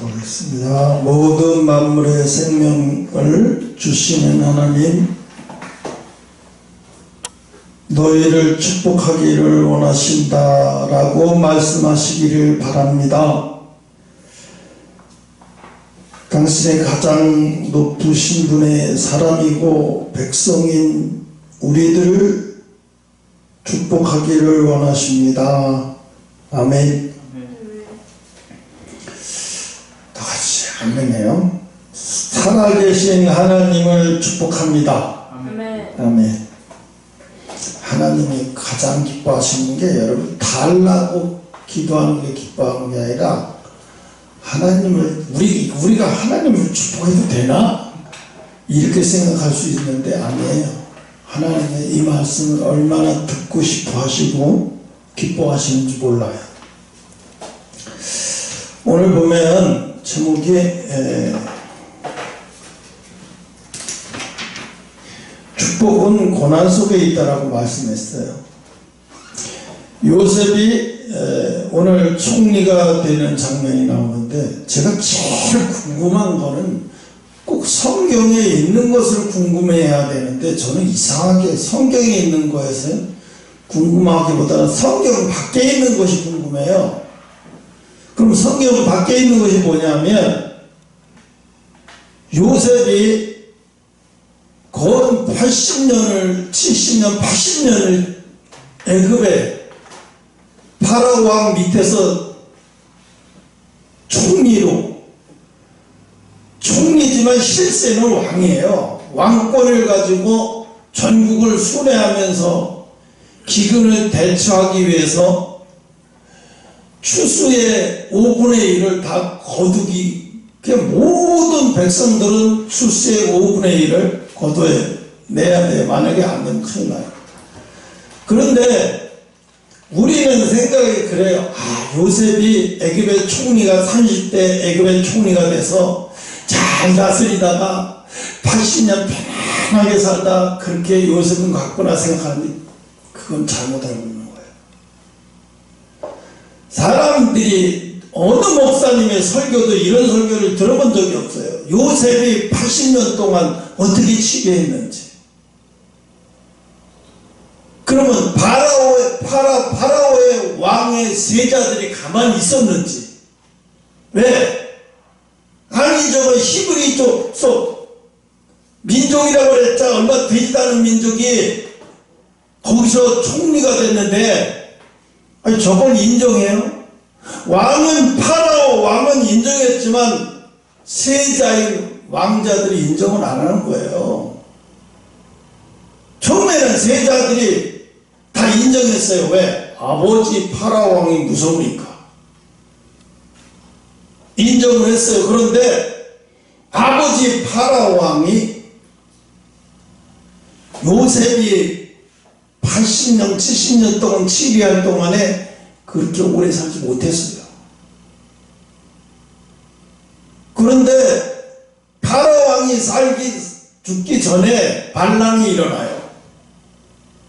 기도하겠습니다. 모든 만물의 생명을 주시는 하나님, 너희를 축복하기를 원하신다라고 말씀하시기를 바랍니다. 당신의 가장 높으신 분의 사람이고 백성인 우리들을 축복하기를 원하십니다. 아멘. 다 같이 아멘해요. 살아계신 하나님을 축복합니다. 아멘. 아멘. 하나님이 가장 기뻐하시는 게 여러분 달라고 기도하는 게 기뻐하는 게 아니라 하나님을 우리가 하나님을 축복해도 되나? 이렇게 생각할 수 있는데 아니에요. 하나님의 이 말씀을 얼마나 듣고 싶어 하시고 기뻐하시는지 몰라요. 오늘 보면 제목이 축복은 고난 속에 있다라고 말씀했어요. 요셉이 오늘 총리가 되는 장면이 나오는데 제가 제일 궁금한 거는 꼭 성경에 있는 것을 궁금해야 되는데 저는 이상하게 성경에 있는 것에서 궁금하기보다는 성경 밖에 있는 것이 궁금해요. 그럼 성경 밖에 있는 것이 뭐냐면 요셉이 거의 80년을 70년 80년을 애굽의 파라오 왕 밑에서 총리지만 실세는 왕이에요. 왕권을 가지고 전국을 순회하면서 기근을 대처하기 위해서 추수의 5분의 1을 다 거두기, 모든 백성들은 추수의 5분의 1을 거둬내야 돼. 만약에 안 되면 큰일 나요. 그런데 우리는 생각이 그래요. 요셉이 애굽의 총리가 30대 애굽의 총리가 돼서 잘 다스리다가 80년 편안하게 살다 그렇게 요셉은 같구나 생각하는데 그건 잘못 알고 있는 거예요. 사람들이 어느 목사님의 설교도 이런 설교를 들어본 적이 없어요. 요셉이 80년 동안 어떻게 지배했는지. 그러면 파라오의 왕의 세자들이 가만히 있었는지. 왜? 아니 저거 히브리 쪽 민족이라고 그랬자 얼마 되지도 않은 민족이 거기서 총리가 됐는데 아니 저걸 인정해요? 파라오 왕은 인정했지만 세자인 왕자들이 인정을 안 하는 거예요. 처음에는 세자들이 다 인정했어요. 왜? 아버지 파라오 왕이 무서우니까 인정을 했어요. 그런데 아버지 파라오 왕이 요셉이 80년 70년 동안 치리할 동안에 그렇게 오래 살지 못했어요. 그런데 파라오 왕이 죽기 전에 반란이 일어나요.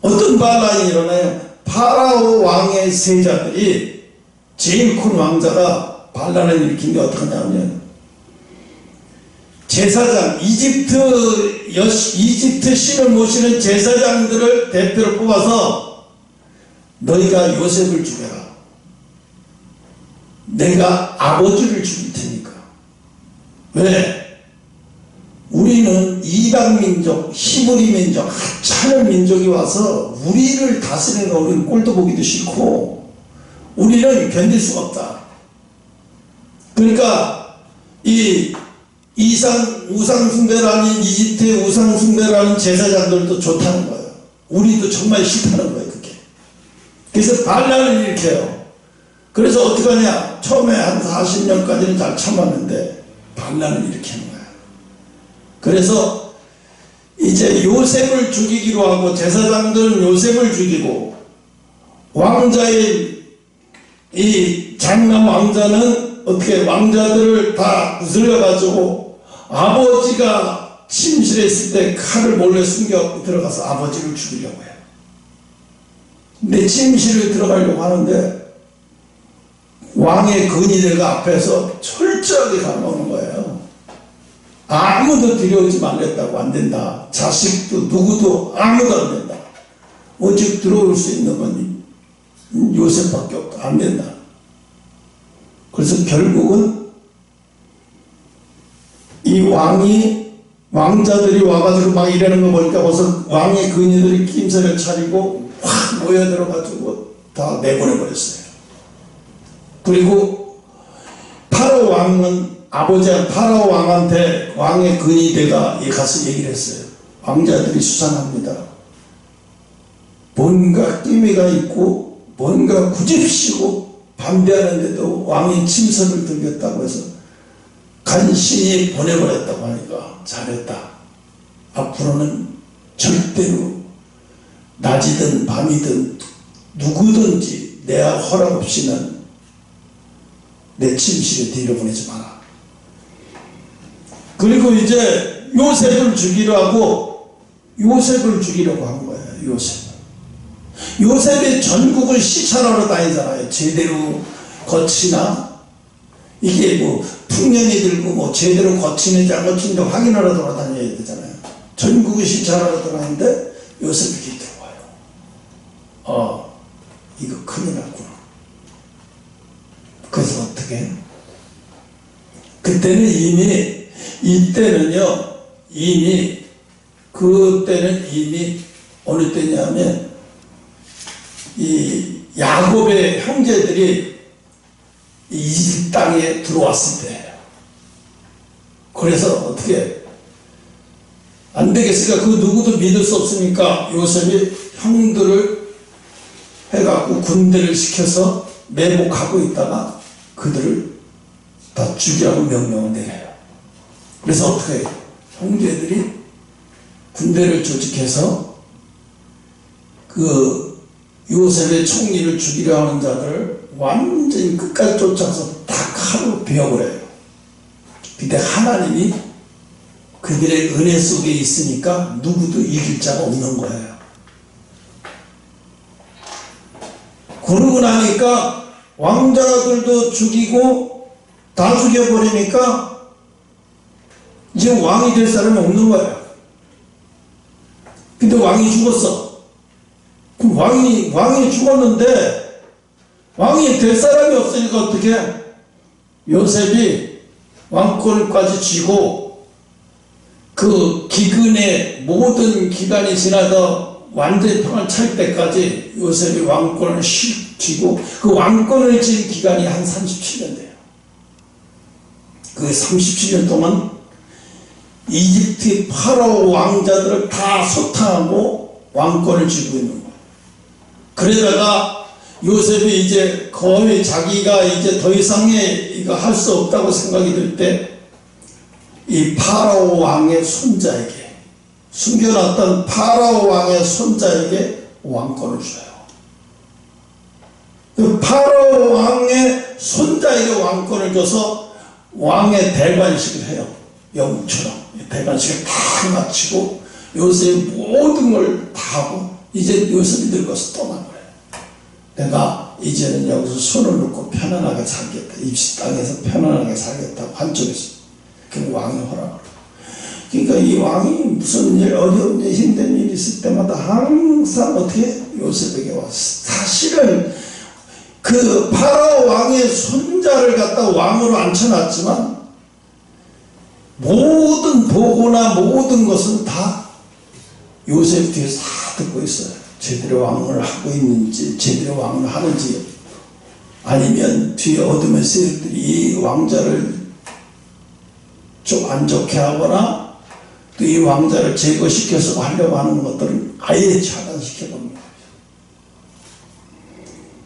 어떤 반란이 일어나요? 파라오 왕의 세자들이 제일 큰 왕자가 반란을 일으킨 게 어떻게 하냐면 제사장, 이집트 신을 모시는 제사장들을 대표로 뽑아서 너희가 요셉을 죽여라. 내가 아버지를 죽일 테니까. 왜? 우리는 이방 민족, 히브리 민족, 하찮은 민족이 와서 우리를 다스리는 거 우리는 꼴도 보기도 싫고 우리는 견딜 수가 없다. 그러니까 이 우상 숭배라는 이집트의 우상 숭배라는 제사장들도 좋다는 거예요. 우리도 정말 싫다는 거예요. 그게. 그래서 반란을 일으켜요. 그래서 어떻게 하냐? 처음에 한 40년까지는 잘 참았는데 반란을 일으키는 거예요. 그래서 이제 요셉을 죽이기로 하고 제사장들은 요셉을 죽이고 왕자의 이 장남 왕자는 어떻게 왕자들을 다 구슬려가지고 아버지가 침실에 있을 때 칼을 몰래 숨겨 들어가서 아버지를 죽이려고 해요. 근데 침실을 들어가려고 하는데 왕의 근위대가 앞에서 철저하게 가놓는 거예요. 아무도 들여오지 말랬다고. 안 된다. 자식도 누구도 아무도 안 된다. 오직 들어올 수 있는 건 요셉밖에 없다. 안 된다. 그래서 결국은 이 왕자들이 와가지고 막 이러는 거 보니까 벌써 왕의 근위들이 낌새를 차리고 확 모여들어가지고 다 내보내버렸어요. 그리고 파라오 왕은 아버지 파라오 왕한테 왕의 근위대가 가서 얘기를 했어요. 왕자들이 수상합니다. 뭔가 끼미가 있고 뭔가 구집시고 반대하는데도 왕이 침선을 들겠다고 해서 간신히 보내버렸다고 하니까 잘했다. 앞으로는 절대로 낮이든 밤이든 누구든지 내 허락 없이는 내 침실에 들여보내지 마라. 그리고 이제 요셉을 죽이려고 한 거예요. 요셉이 전국을 시찰하러 다니잖아요. 제대로 거치나 이게 뭐 풍년이 들고 뭐 제대로 거치는지 안 거치는지 확인하러 돌아다녀야 되잖아요. 전국을 시찰하러 돌아다니는데 요셉이 이렇게 들어와요. 이거 큰일 났구나. 그래서 어떻게? 그때는 이미 어느 때냐면 이 야곱의 형제들이 이집 땅에 들어왔을 때예요. 그래서 어떻게 안 되겠으니까 그 누구도 믿을 수 없으니까 요셉이 형들을 해갖고 군대를 시켜서 매복하고 있다가 그들을 다 죽이라고 명령을 내려요. 그래서 어떻게 해요? 형제들이 군대를 조직해서 그 요셉의 총리를 죽이려 하는 자들을 완전히 끝까지 쫓아서 다 칼로 베어버려요. 근데 하나님이 그들의 은혜 속에 있으니까 누구도 이길 자가 없는 거예요. 그러고 나니까 왕자들도 죽이고 다 죽여버리니까 이제 왕이 될 사람이 없는 거예요. 근데 왕이 죽었어. 그럼 왕이 죽었는데 왕이 될 사람이 없으니까 어떻게 해? 요셉이 왕권까지 쥐고 그 기근의 모든 기간이 지나서 완전히 평을 찰 때까지 요셉이 왕권을 쥐고 그 왕권을 쥔 기간이 한 37년 돼요. 그 37년 동안 이집트 파라오 왕자들을 다 소탕하고 왕권을 쥐고 있는 거예요. 그러다가 요셉이 이제 거의 자기가 이제 더 이상의 이거 할 수 없다고 생각이 들 때 이 파라오 왕의 손자에게 숨겨놨던 파라오 왕의 손자에게 왕권을 줘요. 그 파라오 왕의 손자에게 왕권을 줘서 왕의 대관식을 해요. 영처럼 대관식을 다 마치고 요셉이 모든 걸 다 하고 이제 요셉이 늙어서 떠나버려요. 내가 이제는 여기서 손을 놓고 편안하게 살겠다. 입시 땅에서 편안하게 살겠다고 한쪽에서. 그럼 왕이 허락을. 그러니까 이 왕이 무슨 일, 어려운 일, 힘든 일 있을 때마다 항상 어떻게 요셉에게 왔어. 사실은 그 파라오 왕의 손자를 갖다 왕으로 앉혀놨지만 모든 보고나 모든 것은 다 요셉 뒤에서 다 듣고 있어요. 제대로 왕을 하고 있는지 제대로 왕을 하는지 아니면 뒤에 어둠의 세력들이 이 왕자를 좀 안 좋게 하거나 또 이 왕자를 제거시켜서 하려고 하는 것들을 아예 차단시켜 봅니다.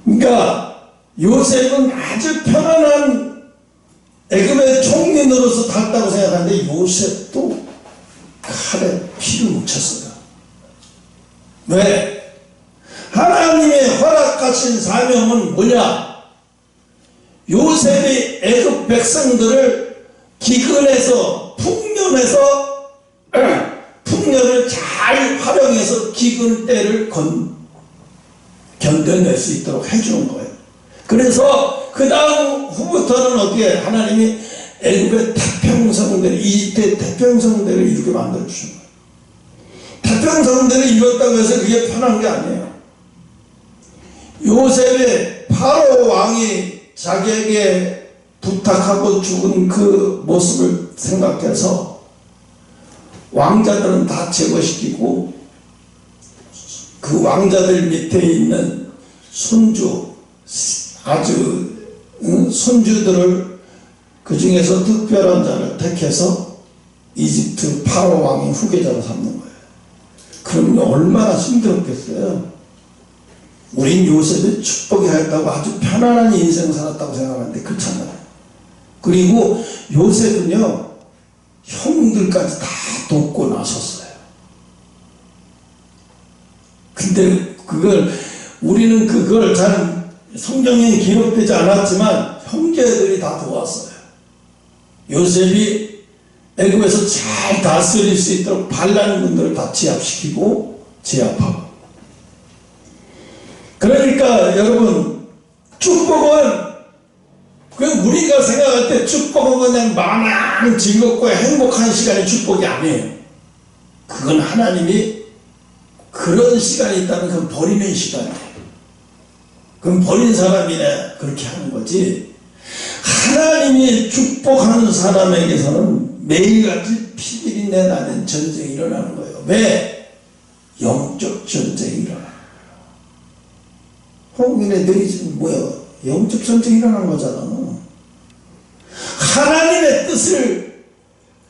그러니까 요셉은 아주 편안한 애굽의 총리 노릇을 탔다고 생각하는데 요셉도 칼에 피를 묻혔어요. 왜? 하나님의 허락하신 사명은 뭐냐? 요셉이 애굽 백성들을 기근에서 풍년을 잘 활용해서 기근 때를 견뎌낼 수 있도록 해주는 거예요. 그래서 그 다음 후부터는 어떻게 하나님이 애굽의 태평성대를, 이집트의 태평성대를 이렇게 만들어주신 거예요. 태평성대를 이뤘다고 해서 그게 편한 게 아니에요. 요셉의 파로 왕이 자기에게 부탁하고 죽은 그 모습을 생각해서 왕자들은 다 제거시키고 그 왕자들 밑에 있는 손주, 아주 손주들을 그 중에서 특별한 자를 택해서 이집트 파로 왕의 후계자로 삼는 거예요. 그러면 얼마나 힘들었겠어요. 우린 요셉의 축복이 하였다고 아주 편안한 인생을 살았다고 생각하는데 그렇잖아요. 그리고 요셉은요, 형들까지 다 돕고 나섰어요. 근데 우리는 그걸 잘 성경에 기록되지 않았지만 형제들이 다 도왔어요. 요셉이 애굽에서 잘 다스릴 수 있도록 반란 군들을 다 제압시키고 제압하고. 그러니까 여러분, 축복은 우리가 생각할 때 축복은 그냥 마냥 즐겁고 행복한 시간이 축복이 아니에요. 그건 하나님이 그런 시간이 있다면 그건 버리는 시간이에요. 그럼 버린 사람이네 그렇게 하는 거지. 하나님이 축복하는 사람에게서는 매일같이 피들이 내나는 전쟁이 일어나는 거예요. 왜? 영적 전쟁이 일어나는 거예요. 홍인애들이 지금 뭐야? 영적 전쟁이 일어나는 거잖아. 하나님의 뜻을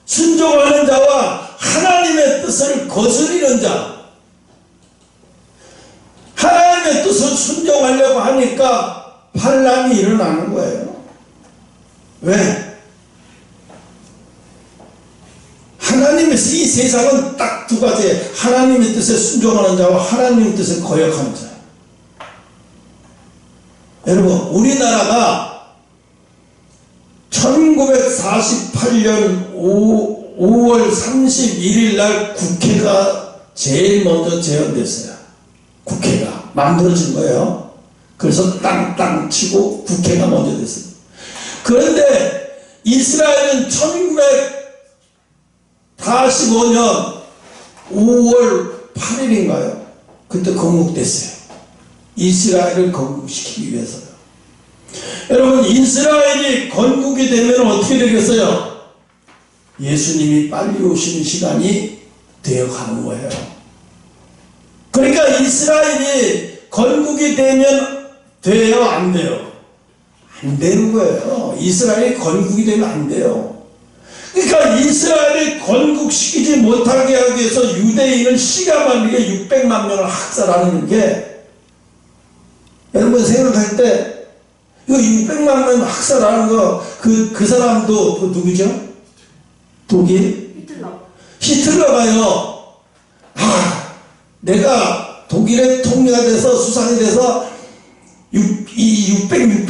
순종하는 자와 하나님의 뜻을 거스리는 자, 하나님의 뜻을 순종하려고 하니까 반란이 일어나는 거예요. 왜? 하나님의, 이 세상은 딱 두 가지, 하나님의 뜻에 순종하는 자와 하나님의 뜻에 거역하는 자. 여러분, 우리나라가 1948년 5월 31일 날 국회가 제일 먼저 제헌됐어요. 국회가 만들어진 거예요. 그래서 땅땅 치고 국회가 먼저 됐어요. 그런데 이스라엘은 1945년 5월 8일인가요? 그때 건국됐어요. 이스라엘을 건국시키기 위해서요. 여러분, 이스라엘이 건국이 되면 어떻게 되겠어요? 예수님이 빨리 오시는 시간이 되어가는 거예요. 그러니까 이스라엘이 건국이 되면 돼요, 안 돼요? 안 되는 거예요. 이스라엘이 건국이 되면 안 돼요. 그러니까 이스라엘을 건국시키지 못하게 하기 위해서 유대인을 시가만리게 600만 명을 학살하는 게, 여러분 생각할 때 이거 600만 명 학살하는 거, 그 사람도 누구죠? 독일? 히틀러가요. 내가 독일의 통일가 돼서 수상이 돼서 유대인들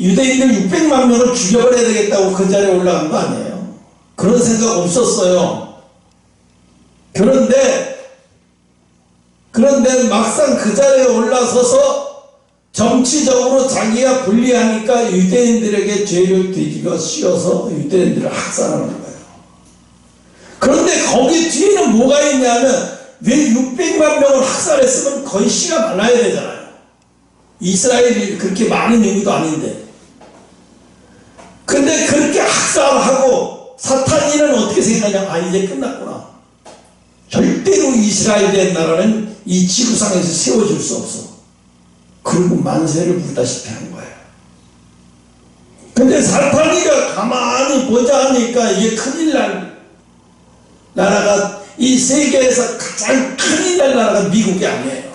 600만 명을 죽여버려야 되겠다고 그 자리에 올라간 거 아니에요. 그런 생각 없었어요. 그런데 막상 그 자리에 올라서서 정치적으로 자기가 불리하니까 유대인들에게 죄를 뒤집어 씌워서 유대인들을 학살하는 거예요. 그런데 거기 뒤에는 뭐가 있냐면, 왜 600만 명을 학살했으면 거의 씨가 말라야 되잖아요. 이스라엘이 그렇게 많은 인구도 아닌데. 근데 그렇게 학살하고 사탄이는 어떻게 생각하냐? 이제 끝났구나. 절대로 이스라엘의 나라는 이 지구상에서 세워질 수 없어. 그리고 만세를 부르다시피 하는 거예요. 근데 사탄이가 가만히 보자 하니까 이게 큰일 날 나라가, 이 세계에서 가장 큰일 날 나라가 미국이 아니에요.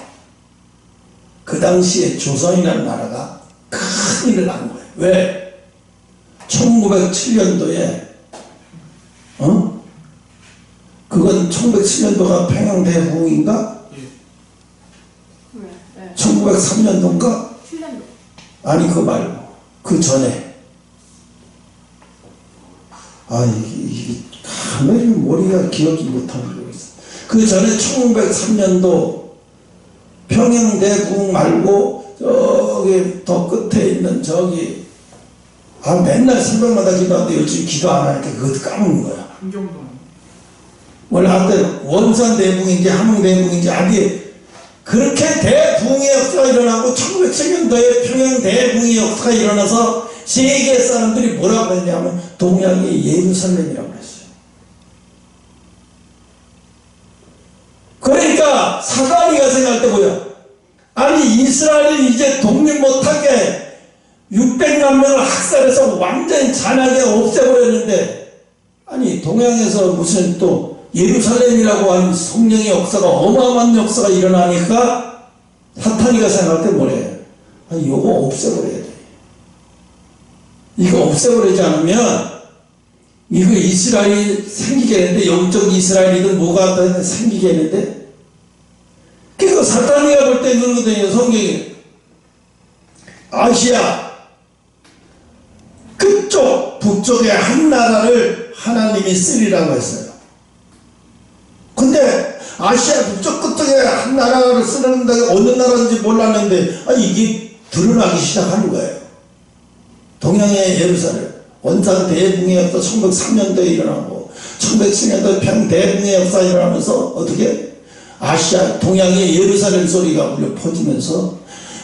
그 당시에 조선이라는 나라가 큰일을 난 거예요. 왜? 1907년도에 그건 1907년도가 평양대부흥인가? 1903년도인가? 7년도. 아니, 그거 말고 그 전에. 이게 가만히 머리가 기억이 못하는 거 있어. 그 전에 1903년도 평양대부흥 말고 저기 더 끝에 있는 저기 아, 맨날 새벽마다 기도하는데 요즘 기도 안 하니까 그것도 까먹는 거야. 한경동. 원래 한때 원산 대붕인지 함흥 대붕인지 아니 그렇게 대붕의 역사가 일어나고 1900년도에 평양 대붕의 역사가 일어나서 세계 사람들이 뭐라고 했냐면 동양이 예루살렘이라고 그랬어요. 그러니까 사단이가 생각할 때 뭐야? 아니 이스라엘이 이제 독립 못하게 600만 명을 학살해서 완전히 잔하게 없애버렸는데 아니 동양에서 무슨 또 예루살렘이라고 하는 성령의 역사가 어마어마한 역사가 일어나니까 사탄이가 생각할 때 뭐래? 아니 이거 없애버려야 돼. 이거 없애버리지 않으면 이거 이스라엘이 생기겠는데 영적 이스라엘이든 뭐가 생기겠는데 그러니까 사탄이가 볼 때 그러거든요. 성경에 아시아 끝쪽 북쪽의 한 나라를 하나님이 쓰리라고 했어요. 근데 아시아 북쪽 끝쪽에 한 나라를 쓰는데 어느 나라인지 몰랐는데 이게 드러나기 시작하는 거예요. 동양의 예루살렘 원산 대붕의 역사 1903년도에 일어나고 1907년도에 평 대붕의 역사가 일어나면서 어떻게 아시아 동양의 예루살렘 소리가 울려 퍼지면서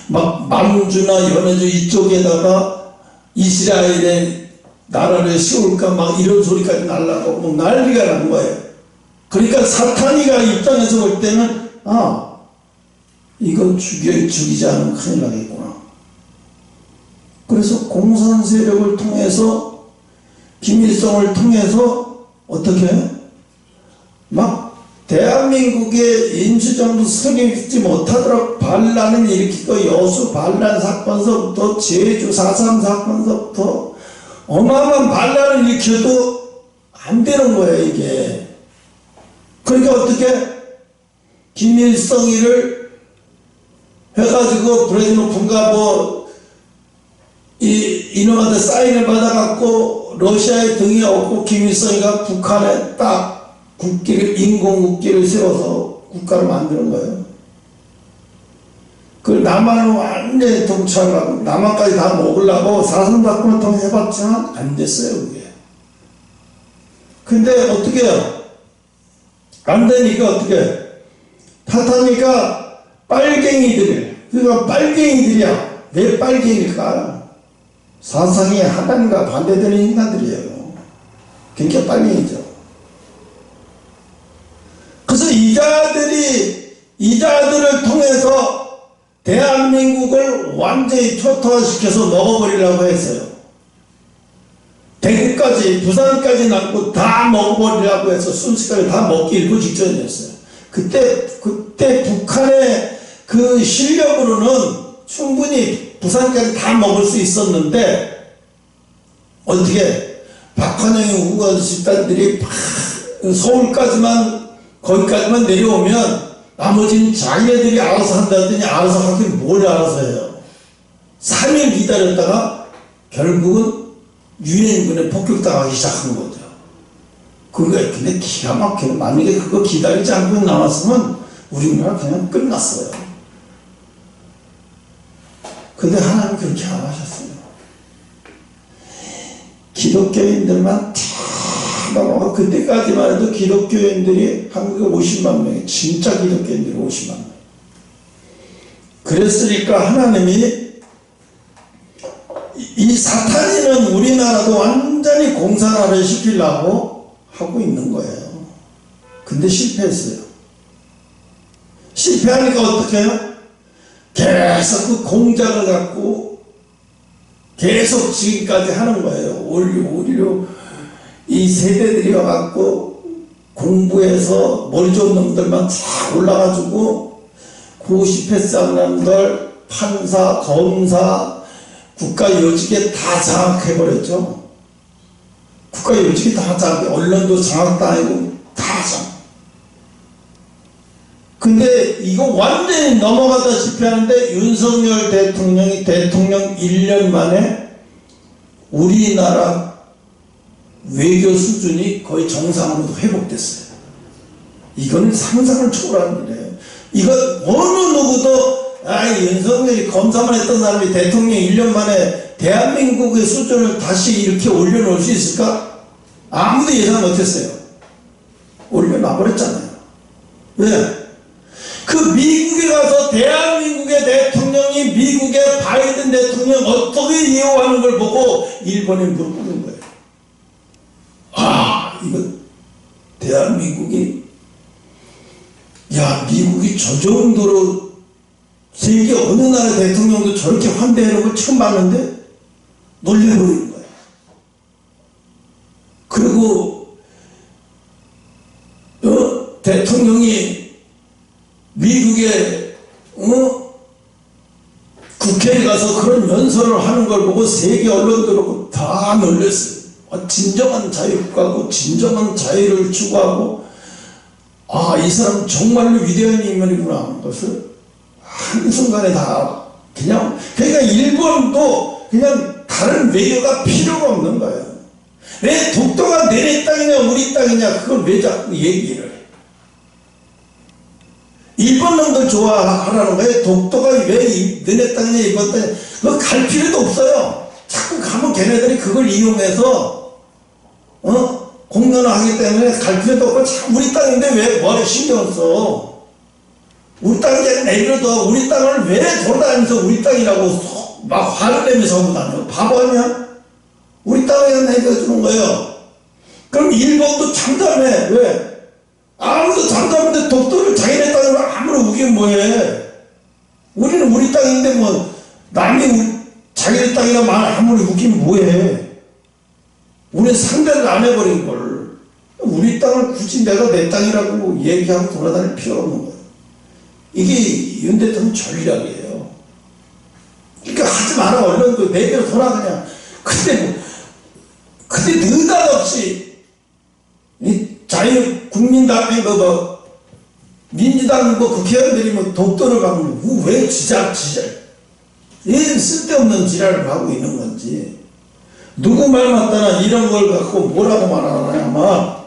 막 만주나 연해주 이쪽에다가 이스라엘의 나라를 세울까 막 이런 소리까지 날라고 뭐 난리가 난 거예요. 그러니까 사탄이가 입장에서 볼 때는 이건 죽이지 않으면 큰일 나겠구나. 그래서 공산 세력을 통해서 김일성을 통해서 어떻게 해요? 막 대한민국의 임시정부 설립지 못하도록 반란을 일으키고 여수 반란 사건서부터 제주 4.3 사건서부터 어마어마한 반란을 일으켜도 안 되는 거예요 이게. 그러니까 어떻게 김일성이를 해가지고 브레즈노프가 이놈한테 사인을 받아갖고 러시아의 등에 업고 김일성이가 북한에 딱 인공국기를 세워서 국가를 만드는 거예요. 그 남한을 완전히 통치하려고 남한까지 다 먹으려고 4.3 사건을 통해 해봤지만 안 됐어요 그게. 근데 어떻게 해요? 안 되니까 어떻게 타타니까 빨갱이들 그러니까 빨갱이들이야. 왜 빨갱이일까? 사상이 하나님과 반대되는 인간들이에요. 굉장히 빨갱이죠. 그래서 이자들을 통해서 대한민국을 완전히 초토화시켜서 먹어버리려고 했어요. 대구까지 부산까지 남고 다 먹어버리려고 해서 순식간에 다 먹기 일부 직전이었어요. 그때 북한의 그 실력으로는 충분히 부산까지 다 먹을 수 있었는데 어떻게 박헌영의 우건 집단들이 서울까지만 거기까지만 내려오면 나머지는 자기네들이 알아서 한다더니 알아서 하긴 뭘 알아서 해요. 3일 기다렸다가 결국은 유엔군에 폭격당하기 시작한 거죠. 그게 근데 기가 막혀요. 만약에 그거 기다리지 않고 나왔으면 우리나라 그냥 끝났어요. 근데 하나님 그렇게 안 하셨어요. 기독교인들만 다 넘어가. 그때까지만 해도 기독교인들이 한국에 50만 명이 진짜 기독교인들이 50만 명. 그랬으니까 하나님이 이 사탄이는 우리나라도 완전히 공산화를 시키려고 하고 있는 거예요. 근데 실패했어요. 실패하니까 어떻게 해요? 계속 그 공작을 갖고 계속 지금까지 하는 거예요. 오히려 이 세대들이 와갖고 공부해서 머리 좋은 놈들만 쫙 올라가지고 고시 패스한 놈들 판사, 검사, 국가 요직에 다 장악해버렸죠. 국가 요직이 다 장악, 언론도 장악당하고 다 장악. 근데 이거 완전히 넘어가다시피 하는데 윤석열 대통령이 대통령 1년 만에 우리나라 외교 수준이 거의 정상으로 회복됐어요. 이거는 상상을 초월한 일이에요. 이거 어느 누구도 윤석열이 검사만 했던 사람이 대통령 1년 만에 대한민국의 수준을 다시 이렇게 올려놓을 수 있을까? 아무도 예상 못했어요. 올려놔버렸잖아요. 왜? 그 미국에 가서 대한민국의 대통령이 미국의 바이든 대통령 어떻게 이용하는 걸 보고 일본에 무릎 꿇은 거예요. 이거 대한민국이 미국이 저 정도로 세계 어느 나라 대통령도 저렇게 환대하는 걸 처음 봤는데 놀래버리는 거예요. 그리고 대통령이 미국의 국회에 가서 그런 연설을 하는 걸 보고 세계 언론도 다 놀랐어요. 진정한 자유국가고 진정한 자유를 추구하고 이 사람 정말로 위대한 인물이구나 하는 것을 한순간에 다 그러니까 일본도 그냥 다른 외교가 필요가 없는 거예요. 왜 독도가 너네 땅이냐 우리 땅이냐 그걸 왜 자꾸 얘기를 해. 일본 놈들 좋아하라는 거예요. 독도가 왜 너네 땅이냐 이번 땅이냐 그거 갈 필요도 없어요. 자꾸 가면 걔네들이 그걸 이용해서 공론화 하기 때문에 갈 필요도 없고 참 우리 땅인데 왜 뭐를 신경을 써. 우리 땅에 내밀어도 우리 땅을 왜 돌아다니면서 우리 땅이라고 막 화를 내면서 하고 다녀. 바보 아니야? 우리 땅에 내려주는 거예요. 그럼 일본도 참담해. 왜? 아무도 참담한데 독도를 자기네 땅으로 아무리 우기면 뭐해. 우리는 우리 땅인데 뭐 남이 자기네 땅이라 말 아무리 우기면 뭐해. 우리는 상대를 안 해버린 걸. 우리 땅을 굳이 내가 내 땅이라고 얘기하고 돌아다닐 필요가 없는 거예요. 이게 윤 대통령 전략이에요. 그러니까 하지 마라. 언론도 내대로 돌아 그냥. 근데 느닷없이 이 자유국민당의 민주당 국회의원들이 독도를 가면 왜 지랄 얘는 쓸데없는 지랄을 하고 있는 건지. 누구 말 맞다나 이런 걸 갖고 뭐라고 말하나 아마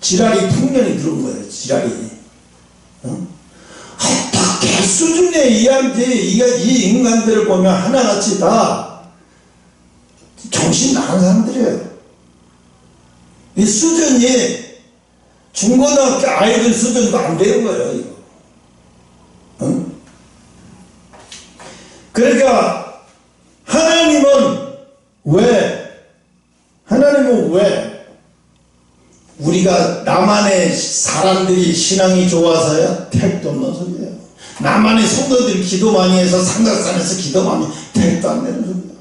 지랄이 풍년이 들은 거예요. 지랄이. 어떻게 수준에 이 인간들을 보면 하나같이 다 정신 나간 사람들이에요. 이 수준이 중고등학교 아이들 수준도 안 되는 거예요. 이거. 그러니까 하나님은 왜 우리가 나만의 사람들이 신앙이 좋아서야 택도 없는 소리예요. 나만의 성도들이 기도 많이 해서 삼각산에서 기도 많이 택도 안 되는 소리야.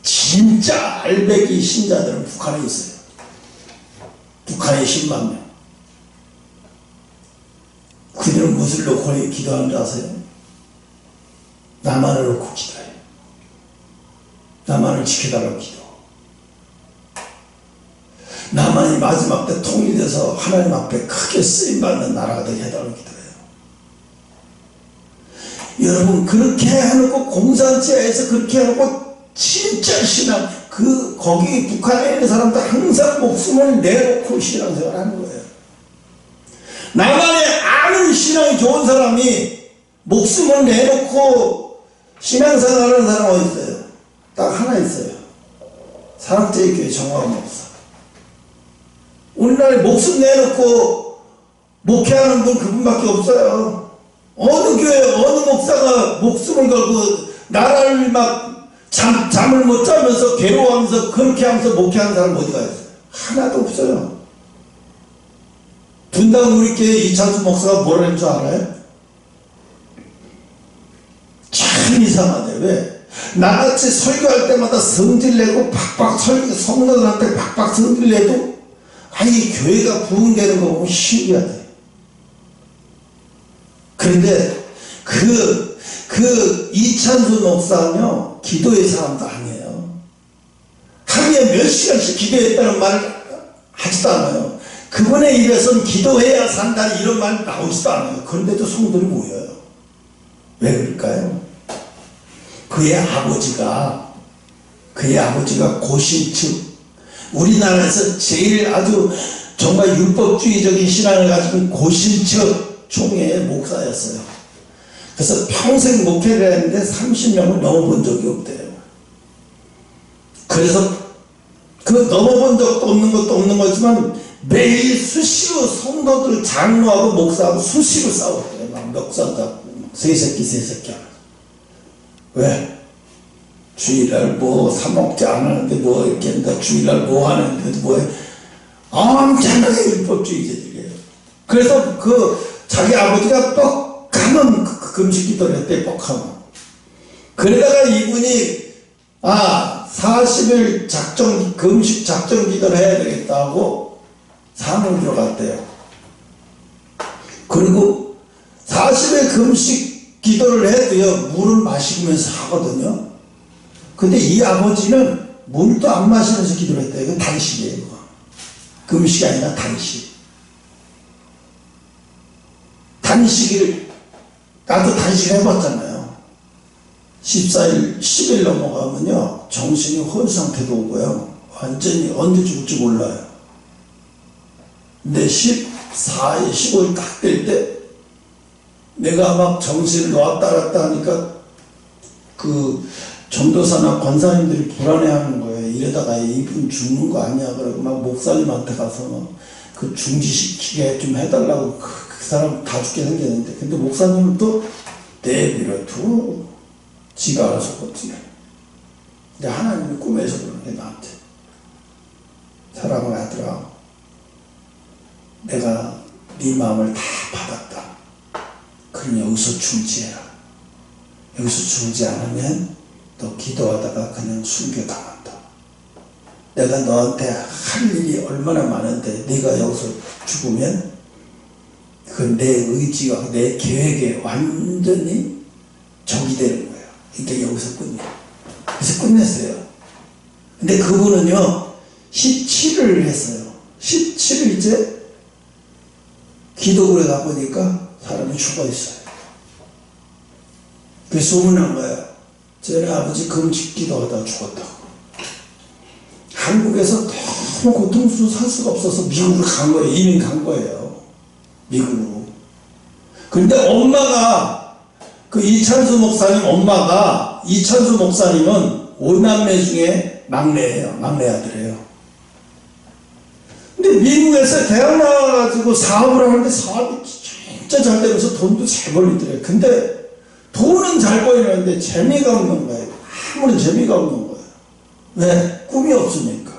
진짜 알배기 신자들은 북한에 있어요. 북한에 10만 명. 그들은 무엇을 놓고 기도하는 줄 아세요? 나만을 놓고 기도해요. 나만을 지켜달라고 기도. 나만이 마지막 때 통일돼서 하나님 앞에 크게 쓰임받는 나라가 되게 해달라고 기도해요. 여러분 그렇게 해놓고 공산주의에서 그렇게 해놓고 진짜 신앙 거기 북한에 있는 사람들 항상 목숨을 내놓고 신앙생활 하는 거예요. 나만의 아는 신앙이 좋은 사람이 목숨을 내놓고 신앙생활 하는 사람 어디 있어요? 딱 하나 있어요. 사랑제일교회 정화원 목사. 우리나라에 목숨 내놓고 목회하는 분 그분밖에 없어요. 어느 교회 어느 목사가 목숨을 걸고 나라를 막 잠을 못 자면서 괴로워하면서 그렇게 하면서 목회하는 사람 어디가 있어요? 하나도 없어요. 분당 우리 교회 이찬수 목사가 뭐라는 줄 알아요? 참 이상하네. 왜? 나같이 설교할 때마다 성질내고 성도들한테 박박 성질내도 이 교회가 부흥되는 거 보면 신기하대. 그런데 그 이찬수 목사는요 기도의 사람도 아니에요. 하루에 몇 시간씩 기도했다는 말을 하지도 않아요. 그분의 입에서는 기도해야 산다는 이런 말 나오지도 않아요. 그런데도 성도들이 모여요. 왜 그럴까요? 그의 아버지가 고신층, 우리나라에서 제일 아주 정말 율법주의적인 신앙을 가지고 고신층 총회의 목사였어요. 그래서 평생 목회를 했는데 30명을 넘어본 적이 없대요. 그래서 그 넘어본 적도 없는 것도 없는 거지만 매일 수시로 성도들 장로하고 목사하고 수시로 싸웠대요. 막 멱살 잡고 세 새끼 하면서. 왜? 주일날 뭐 사먹지 않았는데 뭐 이렇게 한다. 주일날 뭐 하는데 뭐해. 엄청나게 율법주의자들이에요. 그래서 자기 아버지가 뻑하면 금식 기도를 했대. 뻑하면. 그러다가 이분이 40일 금식 작정 기도를 해야 되겠다고 산을 들어갔대요. 그리고 40일 금식 기도를 해도요, 물을 마시면서 하거든요. 근데 이 아버지는 물도 안 마시면서 기도를 했대요. 이건 단식이에요. 이거. 금식이 아니라 단식. 나도 단식을 해봤잖아요. 14일, 10일 넘어가면요, 정신이 허울 상태도 오고요. 완전히 언제 죽을지 몰라요. 근데 14일, 15일 딱 될 때, 내가 막 정신을 놓았다 갔다 하니까, 전도사나 권사님들이 불안해하는 거예요. 이러다가 이분 죽는 거 아니야. 그러고 막 목사님한테 가서 그 중지시키게 좀 해달라고 그 사람 다 죽게 생겼는데, 근데 목사님은 또 내버려 두고 지가 알아서 걷지. 근데 하나님이 꿈에서 그러는 게 나한테, 사랑하는 아들아, 내가 네 마음을 다 받았다. 그럼 여기서 중지해라. 여기서 중지 않으면 너 기도하다가 그냥 순교당한다. 내가 너한테 할 일이 얼마나 많은데 네가 여기서 죽으면 그건 내 의지와 내 계획에 완전히 적이 되는 거예요. 그러니까 여기서 끝내. 그래서 끝냈어요. 근데 그분은요, 17을 했어요. 17을 이제 기도를 하다 보니까 사람이 죽어 있어요. 그래서 소문난 거예요. 쟤네 아버지 금식 기도하다 죽었다고. 한국에서 너무 고통스러워 살 수가 없어서 미국으로 간 거예요. 이민 간 거예요. 미국으로. 근데 엄마가, 이찬수 목사님 엄마가, 이찬수 목사님은 5남매 중에 막내예요. 막내 아들이에요. 근데 미국에서 대학 나와가지고 사업을 하는데 사업이 진짜 잘 되면서 돈도 잘 벌리더래요. 근데 돈은 잘 벌리는데 재미가 없는 거예요. 아무런 재미가 없는 거예요. 왜? 꿈이 없으니까.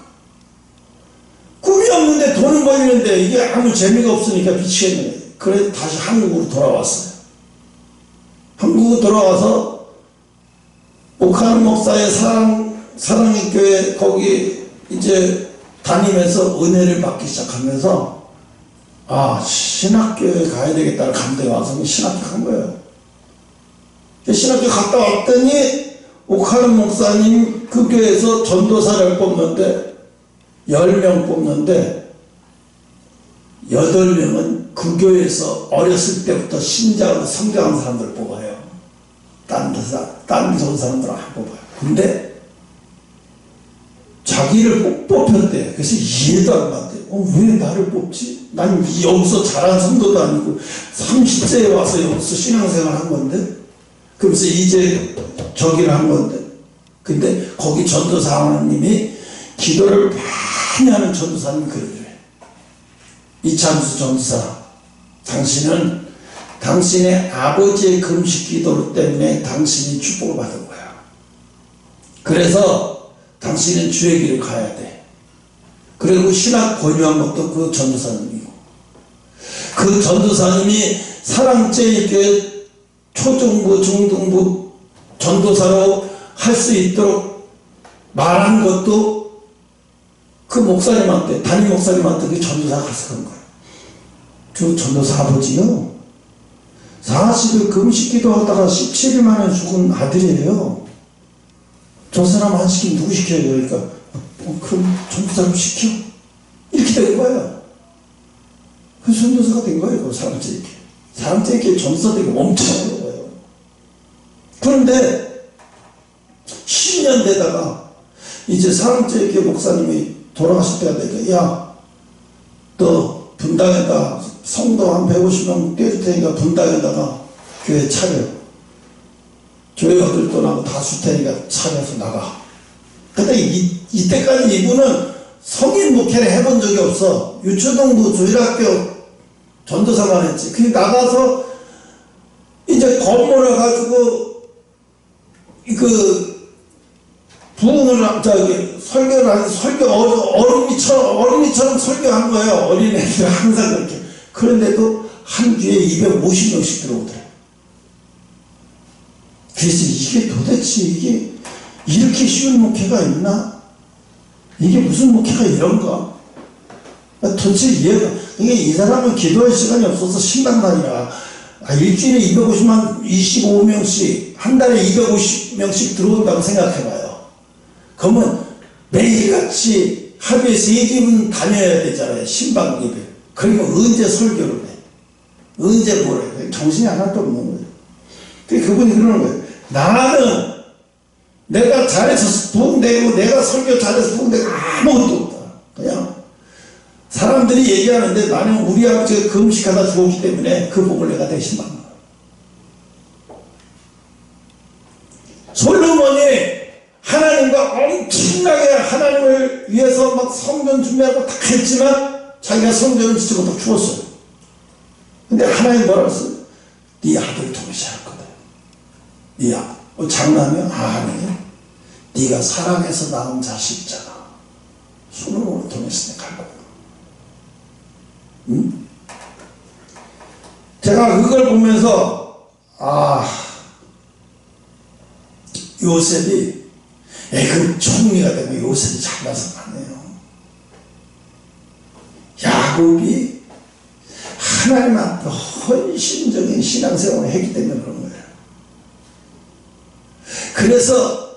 꿈이 없는데 돈은 벌리는데 이게 아무 재미가 없으니까 미치겠는 거예요. 그래서 다시 한국으로 돌아왔어요. 한국으로 돌아와서 오카는 목사의 사랑의 교회 거기 이제 다니면서 은혜를 받기 시작하면서 신학교에 가야 되겠다는 감동이 와서 신학교 간 거예요. 신학교 갔다 왔더니 오카는 목사님 그 교회에서 전도사를 뽑는데 10명 뽑는데 8명은 그 교회에서 어렸을 때부터 신자로 성장한 사람들 뽑아요. 딴 좋은 사람들 안 뽑아요. 근데 자기를 뽑혔대. 그래서 이해도 안 갔대. 왜 나를 뽑지? 난 여기서 자란 성도도 아니고 30세에 와서 여기서 신앙생활 한 건데, 그러면서 이제 저기를 한 건데, 근데 거기 전도사 하나님이 기도를 많이 하는 전도사님 그러더래. 이찬수 전도사, 당신은 당신의 아버지의 금식 기도 때문에 당신이 축복을 받은 거야. 그래서 당신은 주의 길을 가야 돼. 그리고 신학 권유한 것도 그 전도사님이고, 그 전도사님이 사랑제일교회 초중부 중등부 전도사로 할 수 있도록 말한 것도 그 목사님한테, 담임 목사님한테 그 전도사가 가서 그런 거예요. 그 전도사 아버지요, 40일 금식 기도하다가 17일 만에 죽은 아들이에요. 저 사람 안 시키면 누구 시켜야 되니까, 그럼 전도사를 시켜? 이렇게 된 거예요. 그래서 전도사가 된 거예요. 그 사람들에게 전도사 되게 엄청난 거예요. 그런데 10년 되다가 이제 사랑제일교회 목사님이 돌아가실 때가 되니까, 야, 너 분당에다 성도 한 150명 떼줄 테니까 분당에다가 교회 차려. 너희 어딜 떠나고 다 줄 테니까 차려서 나가. 근데 이때까지 이분은 성인 목회를 해본 적이 없어. 유초동부 조일학교 전도사만 했지. 그 나가서 이제 건물을 가지고 부흥을 설교를 어린이처럼 설교한 거예요. 어린애들 항상 그렇게. 그런데도 한 주에 250명씩 들어오더래. 그래서 이게 도대체 이렇게 쉬운 목회가 있나? 이게 무슨 목회가 이런가? 도대체 이해가, 이게 이 사람은 기도할 시간이 없어서 신당다니라. 일주일에 25명씩, 한 달에 250명씩 들어온다고 생각해봐요. 그러면 매일같이 하루에 3집은 다녀야 되잖아요. 신방 예배. 그러니까 언제 설교를 해? 언제 뭘 해? 정신이 하나도 없는 거예요. 그분이 그러는 거예요. 나는 내가 잘해서 부흥되고 내가 설교 잘해서 부흥되고 아무것도 없다. 그냥 사람들이 얘기하는데 나는 우리 아버지가 금식하다 죽었기 때문에 그 복을 내가 대신 받는 거야. 솔로몬이 하나님과 엄청나게 하나님을 위해서 막 성전 준비하고 다 했지만 자기가 성전을 지치고 다 죽었어요. 근데 하나님 뭐라고 했어요? 네 아들 통해서 할 거다. 네 아들. 장남이야? 아니. 네가 사랑해서 낳은 자식이잖아. 솔로몬을 통해서 내가 할 거야. 응? 제가 그걸 보면서 요셉이 애굽 총리가 되고 요셉이 잘나서 가네요. 야곱이 하나님 앞에 헌신적인 신앙생활을 했기 때문에 그런 거예요. 그래서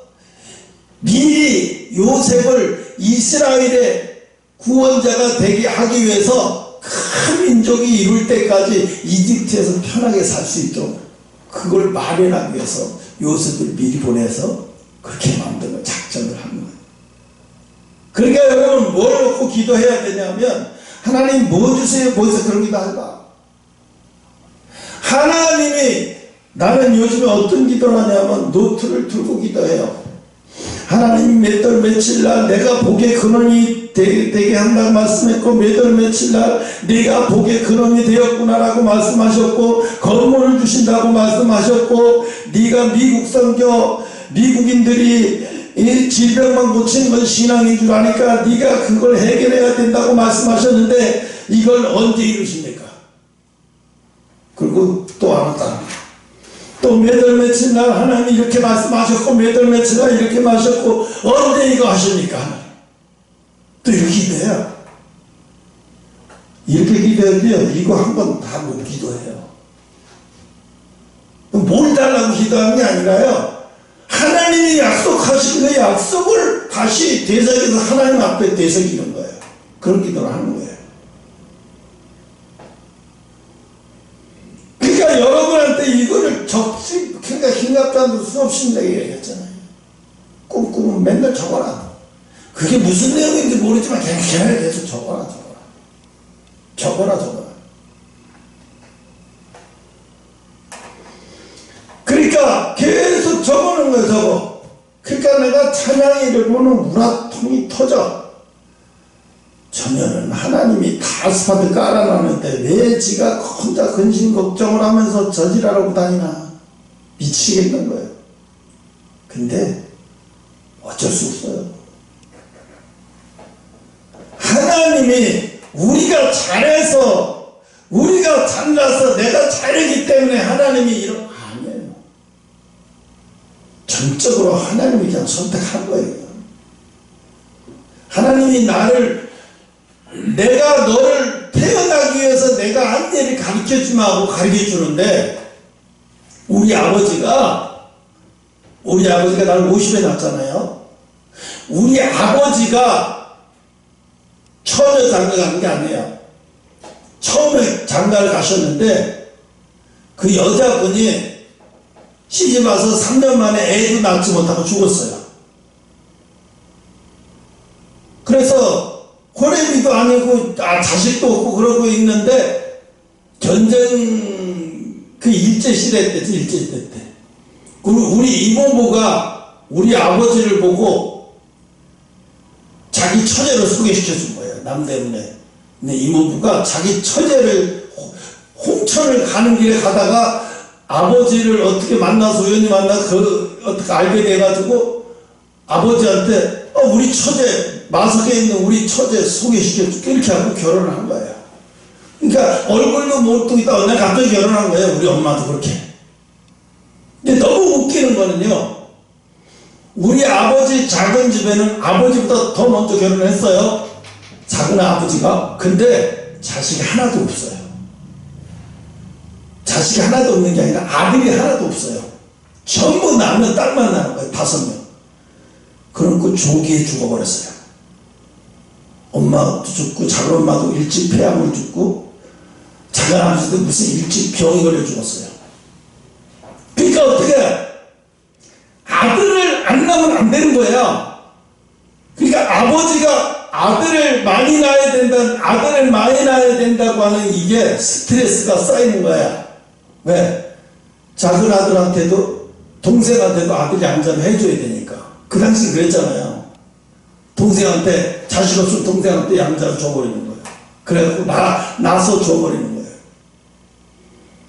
미리 요셉을 이스라엘의 구원자가 되게 하기 위해서 큰 민족이 이룰 때까지 이집트에서 편하게 살 수 있도록 그걸 마련하기 위해서 요셉을 미리 보내서 그렇게 만든 작전을 한 거예요. 그러니까 여러분 뭘 놓고 기도해야 되냐면 하나님 뭐 주세요? 뭐 주세요? 그런 기도 하다. 하나님이 나는 요즘에 어떤 기도를 하냐면 노트를 들고 기도해요. 하나님 몇 월 며칠 날 내가 복의 근원이 되게 한다고 말씀했고 몇 월 며칠 날 네가 복의 근원이 되었구나라고 말씀하셨고 건물을 주신다고 말씀하셨고 네가 미국 선교 미국인들이 이 질병만 고치는 건 신앙인 줄 아니까 네가 그걸 해결해야 된다고 말씀하셨는데 이걸 언제 이루십니까? 그리고 또 알았다. 또 몇 월 며칠 날 하나님 이렇게 말씀하셨고 몇 월 며칠 날 이렇게 말하셨고 언제 이거 하십니까? 또 이렇게 기도해요. 이렇게 기도해도요 이거 한 번 다 못 기도해요. 뭘 달라고 기도하는 게 아니라요 하나님이 약속하신 그 약속을 다시 되새겨서 하나님 앞에 되새기는 거예요. 그런 기도를 하는 거예요. 그러니까 여러분한테 이거를 그러니까 힘갑다는 수없이 내게 얘기했잖아요. 꼼꼼히 맨날 적어라. 그게 무슨 내용인지 모르지만 그냥 계속 적어라. 그러니까 계속 적어놓은 거예요. 적어. 그러니까 내가 찬양이를 보는 우라통이 터져. 저녀는 하나님이 다 아스팔트 깔아놨는데 왜 지가 혼자 근심 걱정을 하면서 저지랄하고 다니나 미치겠는 거예요. 근데 어쩔 수 없어요. 하나님이 우리가 잘해서 우리가 잘나서 내가 잘했기 때문에 하나님이 이런 아니에요. 전적으로 하나님이 그냥 선택한 거예요. 하나님이 내가 너를 태어나기 위해서 내가 안내를 가르쳐주마 하고 가르쳐주는데 우리 아버지가 나를 50에 낳았잖아요. 우리 아버지가 처음에 장가 간 게 아니에요. 처음에 장가를 가셨는데 그 여자분이 시집 와서 3년 만에 애도 낳지 못하고 죽었어요. 그래서 고래비도 아니고 자식도 없고 그러고 있는데 전쟁 그 일제시대 때 우리 이모부가 우리 아버지를 보고 자기 처제로 소개시켜 준 거예요. 남대문에. 근데 이모부가 자기 처제를 홍천을 가는 길에 가다가 아버지를 어떻게 만나서 우연히 어떻게 알게 돼가지고 아버지한테 우리 처제, 마석에 있는 우리 처제 소개시켜 줄게 이렇게 하고 결혼을 한 거예요. 그러니까 얼굴도 못 있다 어느 날 갑자기 결혼한 거예요. 우리 엄마도 그렇게. 근데 너무 웃기는 거는요, 우리 아버지 작은 집에는 아버지보다 더 먼저 결혼을 했어요. 작은 아버지가. 근데 자식이 하나도 없어요. 자식이 하나도 없는 게 아니라 아들이 하나도 없어요. 전부 낳으면 딸만 낳는 거예요. 5명. 그러고 조기에 죽어버렸어요. 엄마도 죽고 작은 엄마도 일찍 폐암을 죽고 작은 아버지도 무슨 일찍 병이 걸려 죽었어요. 그러니까 어떻게 아들을 안 낳으면 안 되는 거예요. 그러니까 아버지가 아들을 많이 낳아야 된다고 하는 이게 스트레스가 쌓이는 거야. 왜? 작은 아들한테도 동생한테도 아들 양자를 해줘야 되니까. 그 당시 그랬잖아요. 동생한테 자식 없으면 동생한테 양자를 줘버리는 거예요. 그래갖고 나서 줘버리는 거예요.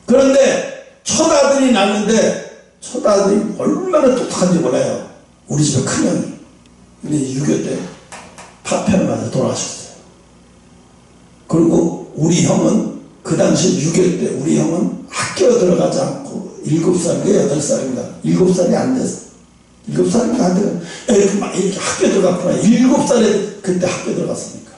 그런데 첫아들이 낳는데 첫아들이 얼마나 똑똑한지 몰라요. 우리 집에 큰형이. 근데 6.25 때 파편을 맞아 돌아가셨어요. 그리고 우리 형은 그 당시 6.25 때 우리 형은 학교 들어가지 않고 7살인가 8살인가 7살이 안 됐어. 7살인가 안 되고 이렇게 학교 들어갔구나. 7살에 그때 학교 들어갔으니까.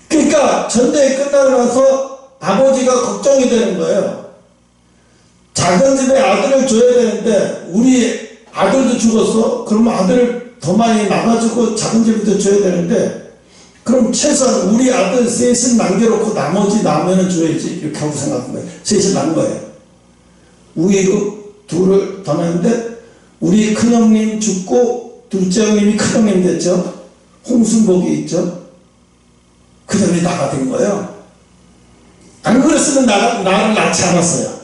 그러니까 전쟁이 끝나고 나서 아버지가 걱정이 되는 거예요. 작은 집에 아들을 줘야 되는데 우리 아들도 죽었어. 그러면 아들을 더 많이 낳아주고 작은 집에도 줘야 되는데 그럼 최소한 우리 아들 셋을 남겨놓고 나머지 나면은 줘야지 이렇게 하고 생각한 거예요. 셋을 낳은 거예요. 우리도 둘을 더 낳았는데 우리 큰형님 죽고 둘째 형님이 큰형님 됐죠. 홍순복이 있죠. 그 다음에 나가 된 거예요. 안 그랬으면 나를 낳지 않았어요.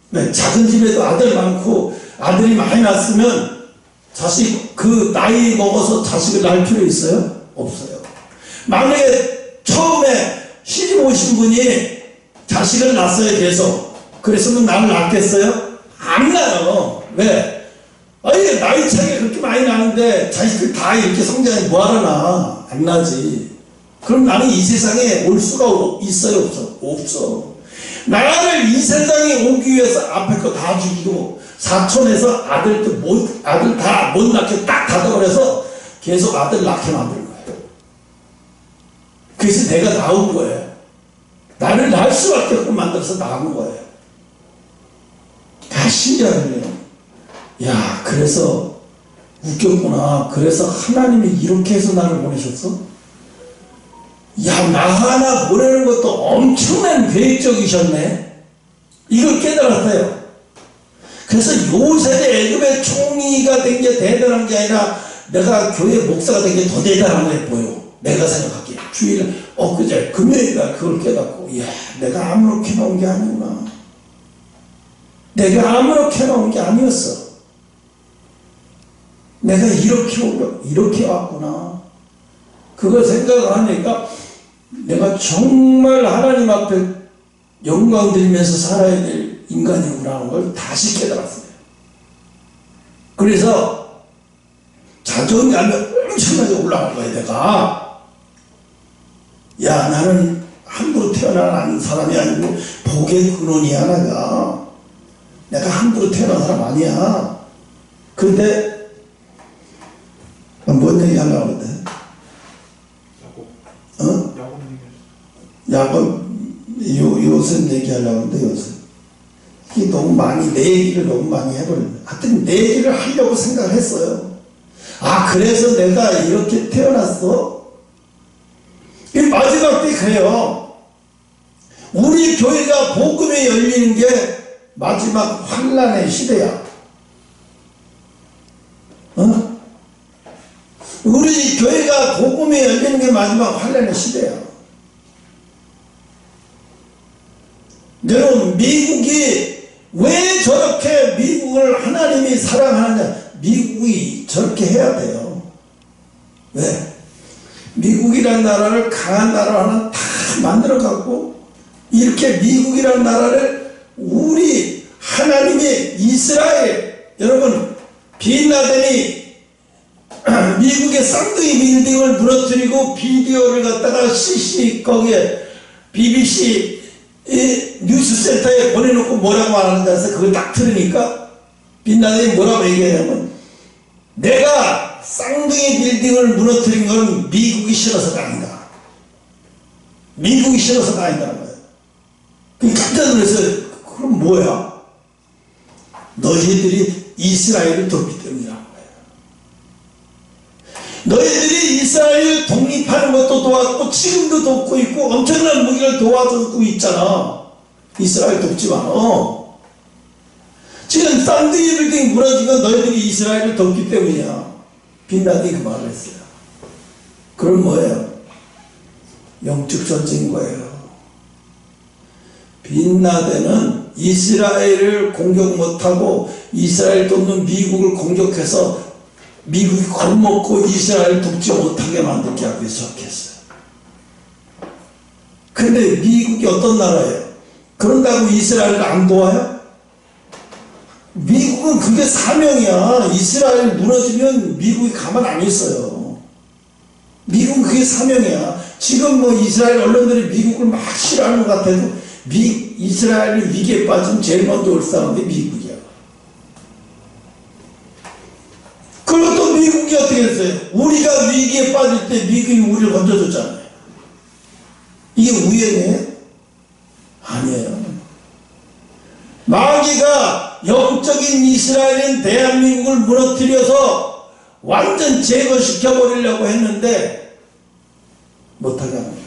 네, 작은 집에도 아들 많고 아들이 많이 낳았으면 자식 그 나이 먹어서 자식을 낳을 필요 있어요? 없어요. 만약에 처음에 시집 오신 분이 자식을 낳았어요. 계속 그랬으면 나를 낳겠어요? 안 낳아요. 왜? 아니 나이 차이가 그렇게 많이 나는데 자식들 다 이렇게 성장해 뭐하러 낳아? 안 나지. 그럼 나는 이 세상에 올 수가 있어요? 없어? 없어. 나를 이 세상에 오기 위해서 앞에 거 다 죽이고 사촌에서 아들 다 못 낳게 딱 닫아버려서 계속 아들 낳게 만든 거예요. 그래서 내가 나온 거예요. 나를 낳을 수밖에 없고 만들어서 나온 거예요. 신기하네요. 야, 그래서 웃겼구나. 그래서 하나님이 이렇게 해서 나를 보내셨어? 야, 나 하나 보내는 것도 엄청난 계획적이셨네. 이걸 깨달았어요. 그래서 요셉의 애굽의 총리가 된 게 대단한 게 아니라 내가 교회 목사가 된 게 더 대단한 거에 보여. 내가 생각하기에. 주일에 엊그제 금요일날 그걸 깨닫고 이야, 내가 아무렇게 나온 게 아니구나. 내가 아무렇게 나온 게 아니었어. 내가 이렇게 왔구나. 그걸 생각을 하니까 내가 정말 하나님 앞에 영광 드리면서 살아야 될 인간이구나 하는 걸 다시 깨달았어요. 그래서 자존감이 엄청나게 올라간 거야. 내가 야, 나는 함부로 태어난 사람이 아니고 복의 근원이야. 내가 함부로 태어난 사람 아니야. 근데 뭔 얘기 하려고 하는데? 야곱 요셉 얘기하려고 하는데 요셉 이게 너무 많이 내 얘기를 너무 많이 해버렸네. 하여튼 내 얘기를 하려고 생각을 했어요. 아, 그래서 내가 이렇게 태어났어? 이 마지막 때 그래요. 우리 교회가 복음이 열리는 게 마지막 환란의 시대야. 우리 교회가 복음이 열리는 게 마지막 환란의 시대야. 여러분, 미국이 왜 저렇게 미국 미국을 하나님이 사랑하느냐? 미국이 저렇게 해야 돼요. 왜? 미국이라는 나라를 강한 나라 하나 다 만들어 갖고 이렇게 미국이라는 나라를 우리 하나님의 이스라엘, 여러분 빈라덴이 미국의 쌍둥이 빌딩을 무너뜨리고 비디오를 갖다가 CC 거기에 BBC 뉴스센터에 보내놓고 뭐라고 말하는지 아세요? 그걸 딱 들으니까 빈라덴이 뭐라고 얘기하냐면, 내가 쌍둥이 빌딩을 무너뜨린 건 미국이 싫어서가 아니다. 미국이 싫어서가 아니다는 거예요. 그 깜짝 놀랐어요. 그럼 뭐야? 너희들이 이스라엘을 돕기 때문이라는 거예요. 너희들이 이스라엘 독립하는 것도 도왔고 지금도 돕고 있고 엄청난 무기를 도와주고 있잖아. 이스라엘 돕지 마. 지금 쌍둥이 빌딩 무너진 건 너희들이 이스라엘을 돕기 때문이야. 빈라덴이 그 말을 했어요. 그럼 뭐예요? 영적 전쟁인 거예요. 빈라덴은 이스라엘을 공격 못하고 이스라엘 돕는 미국을 공격해서 미국이 겁먹고 이스라엘을 돕지 못하게 만들게 하기 위해서 저렇게 했어요. 근데 미국이 어떤 나라예요? 그런다고 이스라엘을 안 도와요? 미국은 그게 사명이야. 이스라엘 무너지면 미국이 가만 안 있어요. 미국은 그게 사명이야. 지금 뭐 이스라엘 언론들이 미국을 막 싫어하는 것 같아도 이스라엘이 위기에 빠지면 제일 먼저 올 사람이 미국이야. 그리고 또 미국이 어떻게 했어요? 우리가 위기에 빠질 때 미국이 우리를 건져줬잖아요. 이게 우연이에요? 아니에요. 마귀가 영적인 이스라엘인 대한민국을 무너뜨려서 완전 제거시켜버리려고 했는데 못하게 합니다.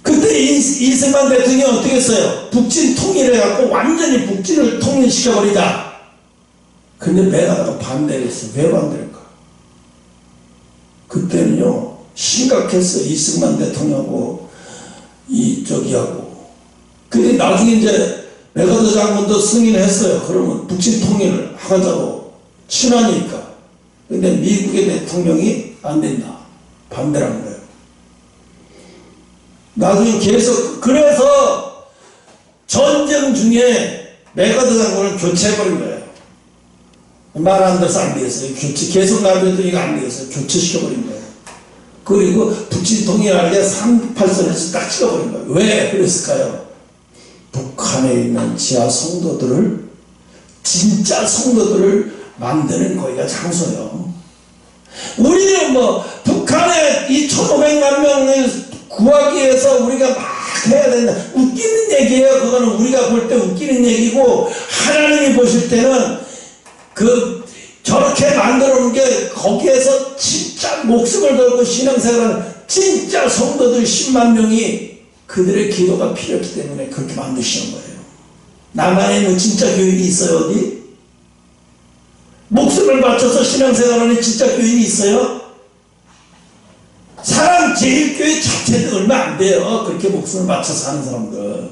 그때 이승만 대통령이 어떻게 했어요? 북진 통일해갖고 완전히 북진을 통일시켜버리자. 근데 메가다가 반대를 했어요. 왜 반대할까? 그때는요 심각했어요. 이승만 대통령하고 저기하고. 근데 나중에 이제 메가더 장군도 승인했어요. 그러면 북진 통일을 하자고 친하니까. 근데 미국의 대통령이 안 된다. 반대라는 거예요. 나중에 계속, 그래서 전쟁 중에 메가더 장군을 교체해버린 거예요. 말 안 들어서 안 되겠어요. 계속 나눠더니 안 되겠어요. 교체시켜버린 거예요. 그리고 북진 통일하게 3.8선에서 딱 찍어버린 거예요. 왜 그랬을까요? 북한에 있는 지하 성도들을, 진짜 성도들을 만드는 거기가 장소예요. 우리는 뭐 북한에 이 1,500만 명을 구하기 위해서 우리가 막 해야 된다. 웃기는 얘기예요. 그거는 우리가 볼 때 웃기는 얘기고, 하나님이 보실 때는 저렇게 만들어 놓은 게 거기에서 진짜 목숨을 걸고 신앙생활하는 진짜 성도들 10만 명이 그들의 기도가 필요했기 때문에 그렇게 만드시는 거예요. 남한에 뭐 진짜 교인이 있어요? 어디? 목숨을 바쳐서 신앙생활하는 진짜 교인이 있어요? 사람 제일교회 자체도 얼마 안 돼요. 그렇게 목숨을 바쳐서 하는 사람들.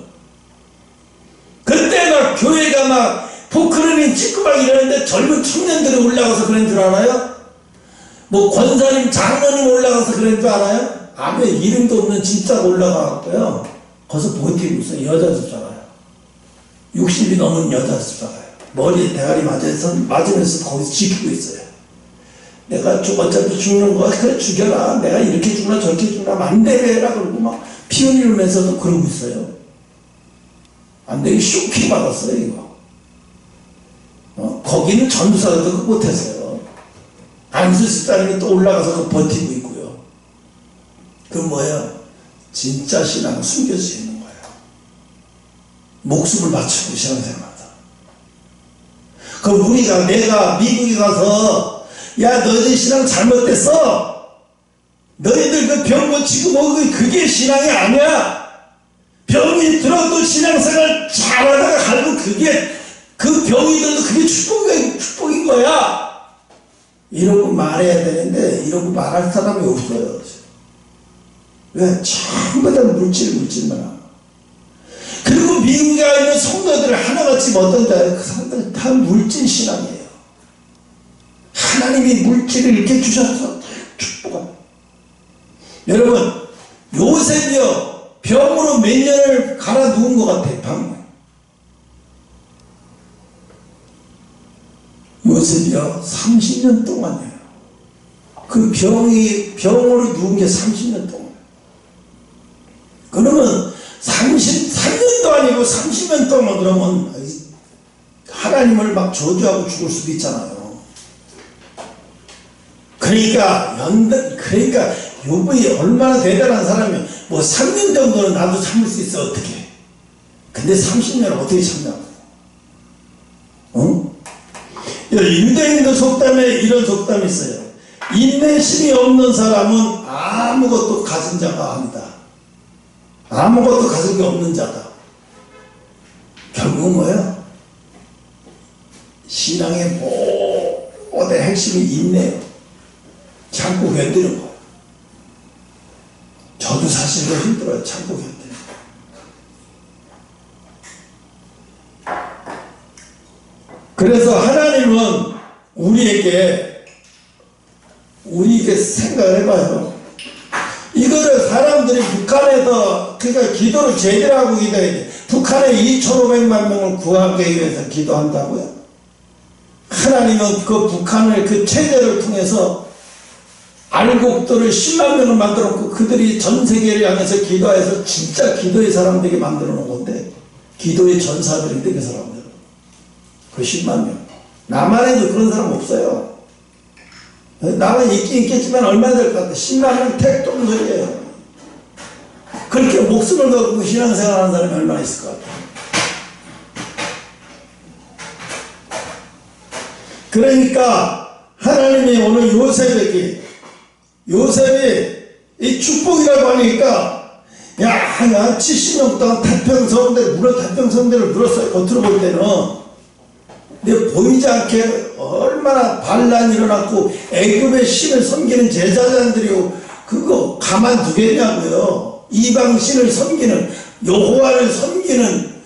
그때 막 교회가 막 포크레인 찍고 막 이러는데 젊은 청년들이 올라가서 그런 줄 알아요? 뭐 권사님, 장로님 올라가서 그런 줄 알아요? 아무에 이름도 없는 진짜가 올라가고요. 거기서 버티고 있어요. 여자 숫자가요. 60이 넘은 여자 숫자가요. 머리에 대가리 맞으면서 거기서 지키고 있어요. 내가 어차피 죽는 거야. 그래 죽여라. 내가 이렇게 죽나 저렇게 죽나 만대해라. 그러고 막 피 흘리면서도 그러고 있어요. 안 되게 쇼킹 받았어요 이거. 거기는 전도사도 그거 못했어요. 안수습사님이 또 올라가서 그거 버티고 있고요. 그 뭐예요? 진짜 신앙은 숨겨져 있는 거예요. 목숨을 바치고 신앙생활하다. 그럼 내가 미국에 가서, 야 너희들 신앙 잘못됐어. 너희들 그 병 고치고 뭐 그게 신앙이 아니야. 병이 들어도 신앙생활 잘하다가 갈고 그 병이 들어도 그게 축복인 거야. 이러고 말해야 되는데 이러고 말할 사람이 없어요. 왜? 전부 다 물질만. 그리고 미국에 있는 성도들을 하나같이 어떤지 알아요? 그 사람들 다 물질신앙이에요. 하나님이 물질을 이렇게 주셔서 축복합니다. 여러분, 요셉이요, 병으로 몇 년을 갈아 누운 것 같아요. 병. 요셉이요, 30년 동안이에요. 그 병으로 누운 게 30년 동안. 그러면 33년도 아니고 30년 동안 그러면 하나님을 막 저주하고 죽을 수도 있잖아요. 그러니까 욥이 얼마나 대단한 사람이면 뭐 3년 정도는 나도 참을 수 있어. 어떻게? 근데 30년을 어떻게 참냐고. 어? 유대인도 속담에 이런 속담이 있어요. 인내심이 없는 사람은 아무것도 가진 자가 아니다. 아무것도 가진 게 없는 자다. 결국은 뭐예요? 신앙의 모든 핵심이 인내예요. 참고 견디는 거예요. 저도 사실 힘들어요. 참고 견디는 거. 그래서 하나님은 우리에게 생각을 해봐요. 이거를 사람들이 북한에서 그러니까 기도를 제대로 하고 기도해야 돼. 북한에 2,500만 명을 구하기 위해서 기도한다고요. 하나님은 그 북한을 그 체제를 통해서 알곡들을 10만 명을 만들어 놓고 그들이 전 세계를 향해서 기도해서 진짜 기도의 사람 되게 만들어 놓은 건데, 기도의 전사들이 되게 사람들 그 10만 명. 남한에도 그런 사람 없어요. 나는 있긴 있겠지만 얼마나 될 것 같아. 10만 명 택도 없는 소리예요. 그렇게 목숨을 걸고 신앙생활 하는 사람이 얼마나 있을 것 같아. 그러니까 하나님이 오늘 요셉이 이 축복이라고 하니까, 야 70년 동안 태평성대를 물었어요. 겉으로 볼 때는. 근데 보이지 않게 얼마나 반란이 일어났고 애굽의 신을 섬기는 제사장들이요, 그거 가만두겠냐고요. 이방 신을 섬기는, 여호와를 섬기는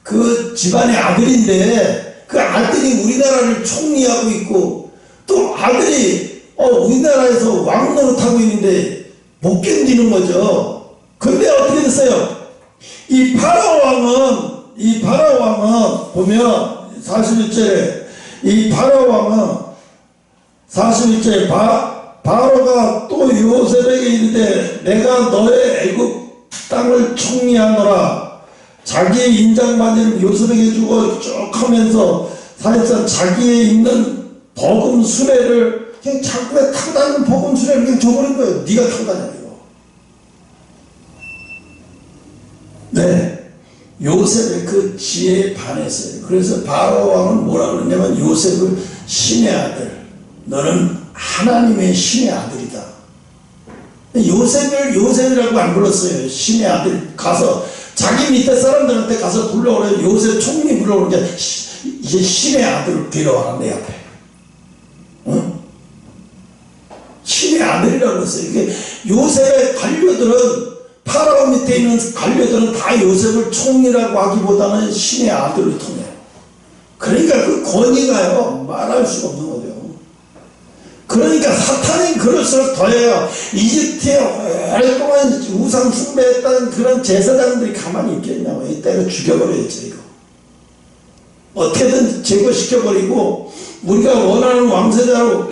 그 집안의 아들인데, 그 아들이 우리나라를 총리하고 있고, 또 아들이 우리나라에서 왕 노릇하고 있는데 못 견디는 거죠. 근데 어떻게 됐어요? 이 파라오 왕은 보면 41절에 이 파라오 왕은 41절에 바로가 또 요셉에게 이르되 내가 너의 애굽 땅을 총리하노라. 자기의 인장바지를 요셉에게 주고 쭉 하면서 사실상 자기의 있는 버금 수레를 그냥 자꾸에 타고 다니는 버금 수레를 그냥 줘버린 거예요. 네가 타고 다녀요. 네, 요셉의 그 지혜에 반했어요. 그래서 바로 왕은 뭐라 그러냐면 요셉을 신의 아들, 너는 하나님의 신의 아들이다. 요셉이라고 안 불렀어요. 신의 아들. 가서 자기 밑에 사람들한테 가서 불러오래. 요셉 총리 불러오는데 이제 신의 아들을 데려와라 내 앞에. 응? 신의 아들이라고 했어요. 이게 요셉의 관료들은, 파라오 밑에 있는 관료들은 다 요셉을 총리라고 하기보다는 신의 아들을 통해요. 그러니까 그 권위가요, 말할 수가 없는 거죠. 그러니까 사탄이 그럴수록 더해요. 이집트에 오랫동안 우상 숭배했던 그런 제사장들이 가만히 있겠냐고. 이때가 죽여버려야죠, 이거. 어떻게든 제거시켜버리고, 우리가 원하는 왕세자로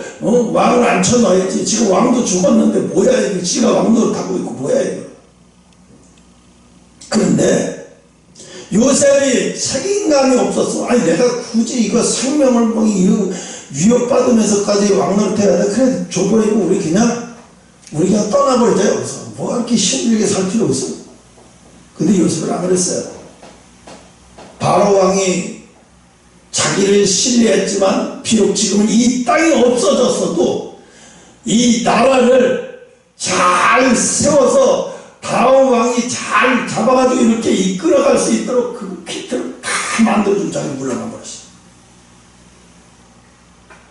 왕을 앉혀놔야지. 지금 왕도 죽었는데 뭐야 이거. 지가 왕노릇 하고 있고 뭐야 이거. 그런데 요셉이 책임감이 없었어. 아니 내가 굳이 이거 생명을 뭐 위협받으면서까지 왕노릇 해야 돼. 그래 줘버리고 우리 그냥 떠나버리자. 여기서 뭐 이렇게 힘들게 살 필요 없어. 근데 요셉은 안 그랬어요. 바로 왕이 자기를 신뢰했지만 비록 지금은 이 땅이 없어졌어도 이 나라를 잘 세워서 다음 왕이 잘 잡아가지고 이렇게 이끌어갈 수 있도록 그 키트를 다 만들어준 자기 물러나 버렸어.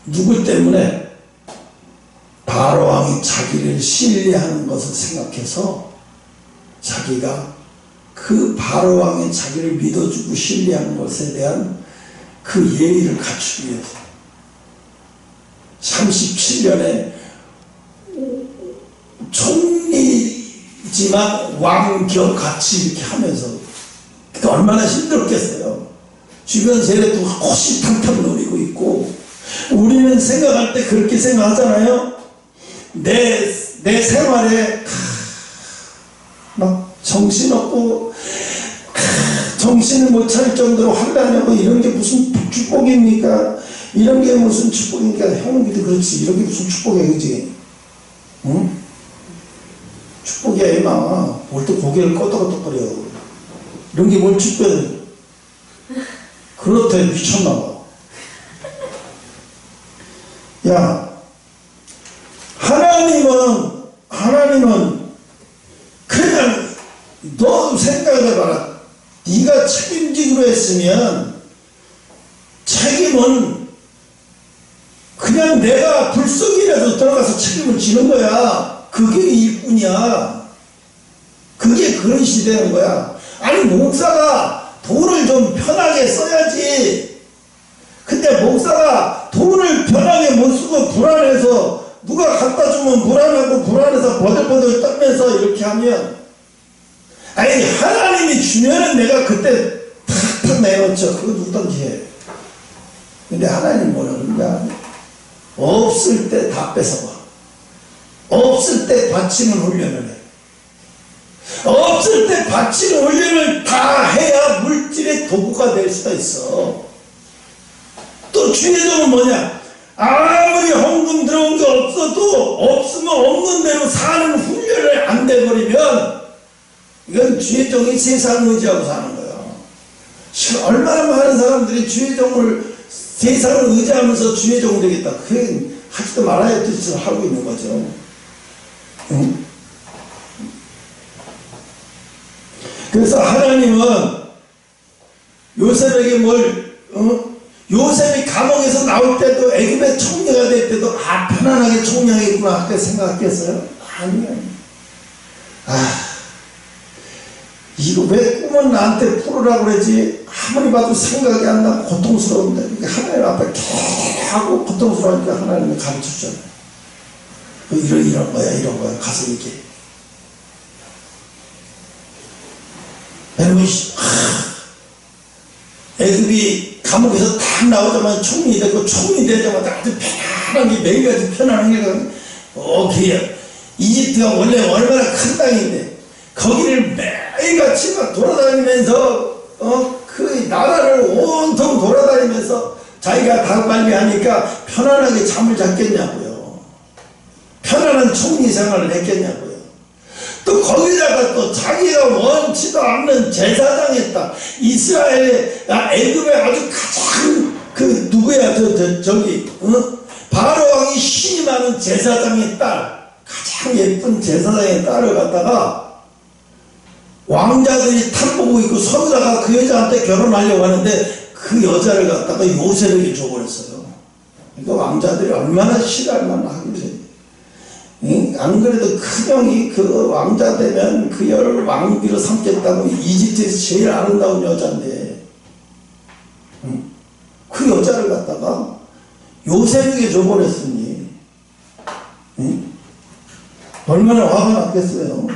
누구 때문에? 바로 왕이 자기를 신뢰하는 것을 생각해서 자기가 그 바로 왕이 자기를 믿어주고 신뢰하는 것에 대한 그 예의를 갖추기 위해서 37년에 총리지만 왕격 같이 이렇게 하면서 얼마나 힘들었겠어요. 주변 세력도 호시탐탐 노리고 있고, 우리는 생각할 때 그렇게 생각하잖아요. 내 생활에 막 정신없고 정신을 못 차릴 정도로 환란하고 이런 게 무슨 축복입니까? 이런 게 무슨 축복입니까? 형님도 그렇지. 이런 게 무슨 축복이야, 그지? 응? 축복이야, 이마. 뭘 또 고개를 끄덕끄덕거려. 이런 게 뭘 축복이야. 그렇다, 미쳤나봐. 야, 하나님은 그냥 너 생각해봐라. 네가 책임지기로 했으면 책임은 그냥 내가 불속이라도 들어가서 책임을 지는 거야. 그게 일뿐이야. 그게 그릇이 되는 거야. 아니, 목사가 돈을 좀 편하게 써야지. 근데 목사가 돈을 편하게 못 쓰고 불안해서 누가 갖다 주면 불안하고 불안해서 버들버들 떨면서 이렇게 하면, 아니, 하나님이 주면은 내가 그때 탁탁 내놓죠. 그거 누구든지 해. 근데 하나님 뭐라는 거야? 없을 때 다 뺏어봐. 없을 때 바치는 훈련을 해. 없을 때 바치는 훈련을 다 해야 물질의 도구가 될 수가 있어. 또 주의점은 뭐냐? 아무리 헌금 들어온 게 없어도 없으면 없는 대로 사는 훈련을 안 돼버리면 이건 주의종이 세상을 의지하고 사는 거예요. 얼마나 많은 사람들이 주의종을 세상을 의지하면서 주의종 되겠다. 그게 하지도 말아야 될 짓을 하고 있는 거죠. 응? 그래서 하나님은 요셉에게 요셉이 감옥에서 나올 때도 애굽의 총리가 될 때도 편안하게 총리하겠구나 그렇게 생각했겠어요? 아니요. 이거 왜 꿈은 나한테 풀으라고 그러지? 아무리 봐도 생각이 안 나고 고통스러운데 하나님 앞에 하고 고통스러우니까 하나님이 가르쳐주잖아요. 이런 거야 가서 얘기해. 여러분, 애굽이 감옥에서 딱 나오자마자 총리 되고 총리 되자마자 아주 편안하게 매일같이 편안하게 이집트가 원래 얼마나 큰 땅인데 거기를 매일같이 막 돌아다니면서 그 나라를 온통 돌아다니면서 자기가 닭발리 하니까 편안하게 잠을 잤겠냐고요. 편안한 총리 생활을 했겠냐고요. 또 거기다가 또 자기가 원치도 않는 제사장의 딸, 애굽의 아주 가장 누구야 바로 왕이 신이 많은 제사장의 딸, 가장 예쁜 제사장의 딸을 갖다가 왕자들이 탐보고 있고 서로다가 그 여자한테 결혼하려고 하는데 그 여자를 갖다가 요셉에게 줘버렸어요. 그러니까 왕자들이 얼마나 싫어할 만한 하길래. 안 그래도 큰형이 그 왕자 되면 그 여를 왕비로 삼겠다고 이집트에서 제일 아름다운 여자인데 그 여자를 갖다가 요셉에게 줘버렸으니 얼마나 화가 났겠어요.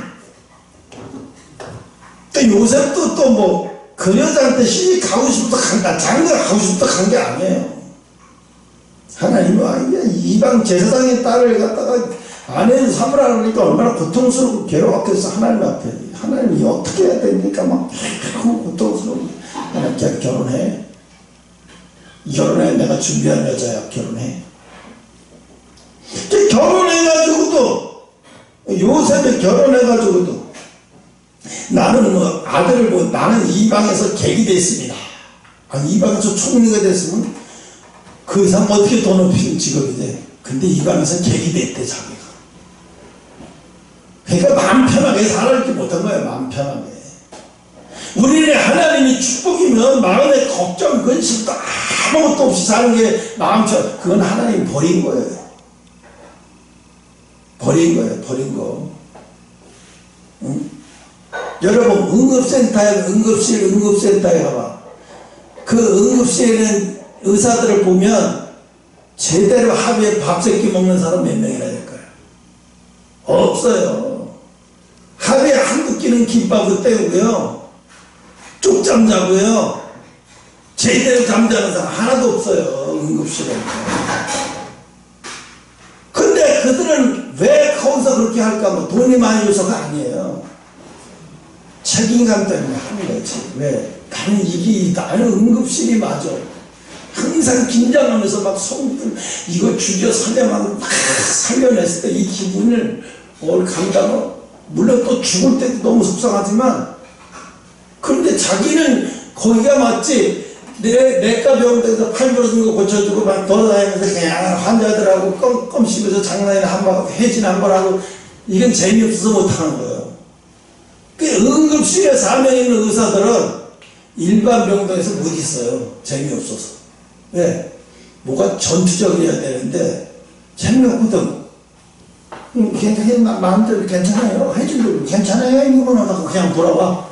또 요셉도 또 그 여자한테 시집 가고 싶다 간다, 장가 가고 싶다 간 게 아니에요. 하나님은 이방 제사장의 딸을 갖다가 아내를 삼으라 그러니까 얼마나 고통스럽고 괴로웠겠어. 하나님 앞에. 하나님이 어떻게 해야 됩니까? 막 고통스러워. 하나님, 결혼해. 내가 준비한 여자야. 결혼해. 결혼해가지고도 요셉이 결혼해가지고도 나는 아들을 나는 이방에서 객이 됐습니다. 이방에서 총리가 됐으면 그 이상 어떻게 돈 없이는 직업이 돼. 근데 이방에서 객이 됐대 자기가. 그러니까 마음 편하게 살아있지 못한 거야. 마음 편하게. 우리는 하나님이 축복이면 마음에 걱정 근심도 아무것도 없이 사는 게 마음 편. 그건 하나님 버린 거예요. 버린 거. 응? 여러분 응급센터에 가봐. 그 응급실에 있는 의사들을 보면 제대로 하루에 밥 3끼 먹는 사람 몇 명이나 될까요? 없어요. 하루에 한두 끼는 김밥으로 때우고요, 쪽잠 자고요, 제대로 잠자는 사람 하나도 없어요, 응급실에. 근데 그들은 왜 거기서 그렇게 할까? 뭐 돈이 많이 줘서가 아니에요. 책임감 때문에 하는 거지. 왜? 나는 나는 응급실이 맞아. 항상 긴장하면서 막 이거 죽여 살려면 막 살려냈을 때 이 기분을 감당을, 물론 또 죽을 때도 너무 속상하지만, 그런데 자기는 거기가 맞지. 내과 병원에서 팔 부러진 거 고쳐주고 막 돌아다니면서 그냥 환자들하고 껌 씹어서 장난이나 한번 해진 한번 하고, 이건 재미없어서 못하는 거예요. 그 응급실에 사명 있는 의사들은 일반 병동에서 못 있어요. 재미없어서. 왜? 뭐가 전투적이어야 되는데 재미없거든. 마음대로 괜찮아요. 해준대로 괜찮아요. 이거만 하다가 그냥 돌아와.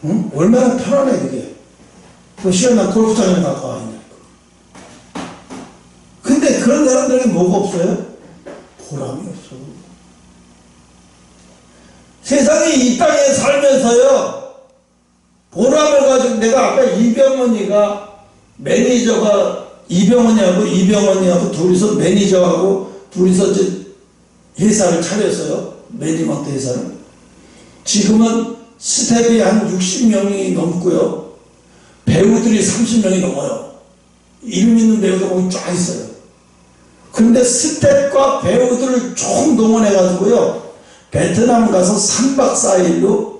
응? 얼마나 편안해 그게. 그 시간만 골프장에 가까워 있는. 근데 그런 사람들에게 뭐가 없어요? 보람이 없어. 세상에 이 땅에 살면서요, 보람을 가지고, 내가 아까 이병헌이가 매니저가, 이병헌이하고 둘이서 매니저하고 둘이서 회사를 차렸어요. 매니먼트 회사를. 지금은 스텝이 한 60명이 넘고요. 배우들이 30명이 넘어요. 이름 있는 배우들 거기 쫙 있어요. 그런데 스텝과 배우들을 총 동원해가지고요, 베트남 가서 3박 4일로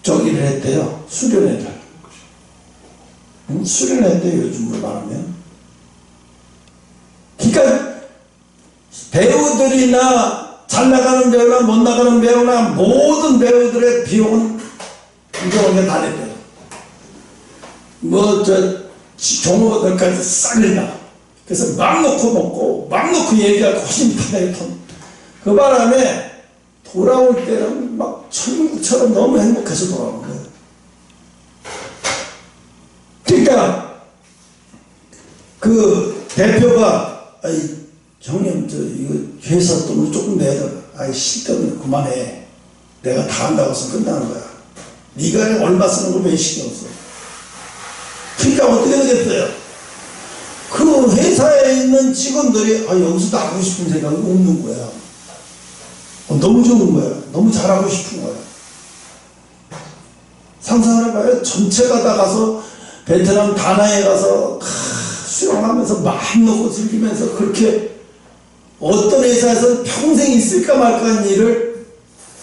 저기를 했대요. 수련회를. 수련했대요, 요즘으로 말하면. 그러니까 배우들이나 잘 나가는 배우나 못 나가는 배우나 모든 배우들의 비용은 이거 다 냈대요. 종업원들까지 싹 낸다. 그래서 막 놓고 먹고 막 놓고 얘기하고 훨씬 편하게. 그 바람에 돌아올 때는 막 천국처럼 너무 행복해서 돌아오는 거예요. 그러니까 그 대표가, 형님 이거 회사 돈을 조금 내더라. 쓸데없는 그만해. 내가 다 한다고 해서 끝나는 거야. 네가 얼마 쓰는 걸 왜 신경 써? 그러니까 어떻게 되겠어요? 그 회사에 있는 직원들이 여기서 나가고 싶은 생각이 없는 거야. 너무 좋은 거야. 너무 잘하고 싶은 거야. 상상을 해봐요. 전체가 다 가서 베트남 다나에 가서 수영하면서 마음 놓고 즐기면서, 그렇게 어떤 회사에서 평생 있을까 말까 한 일을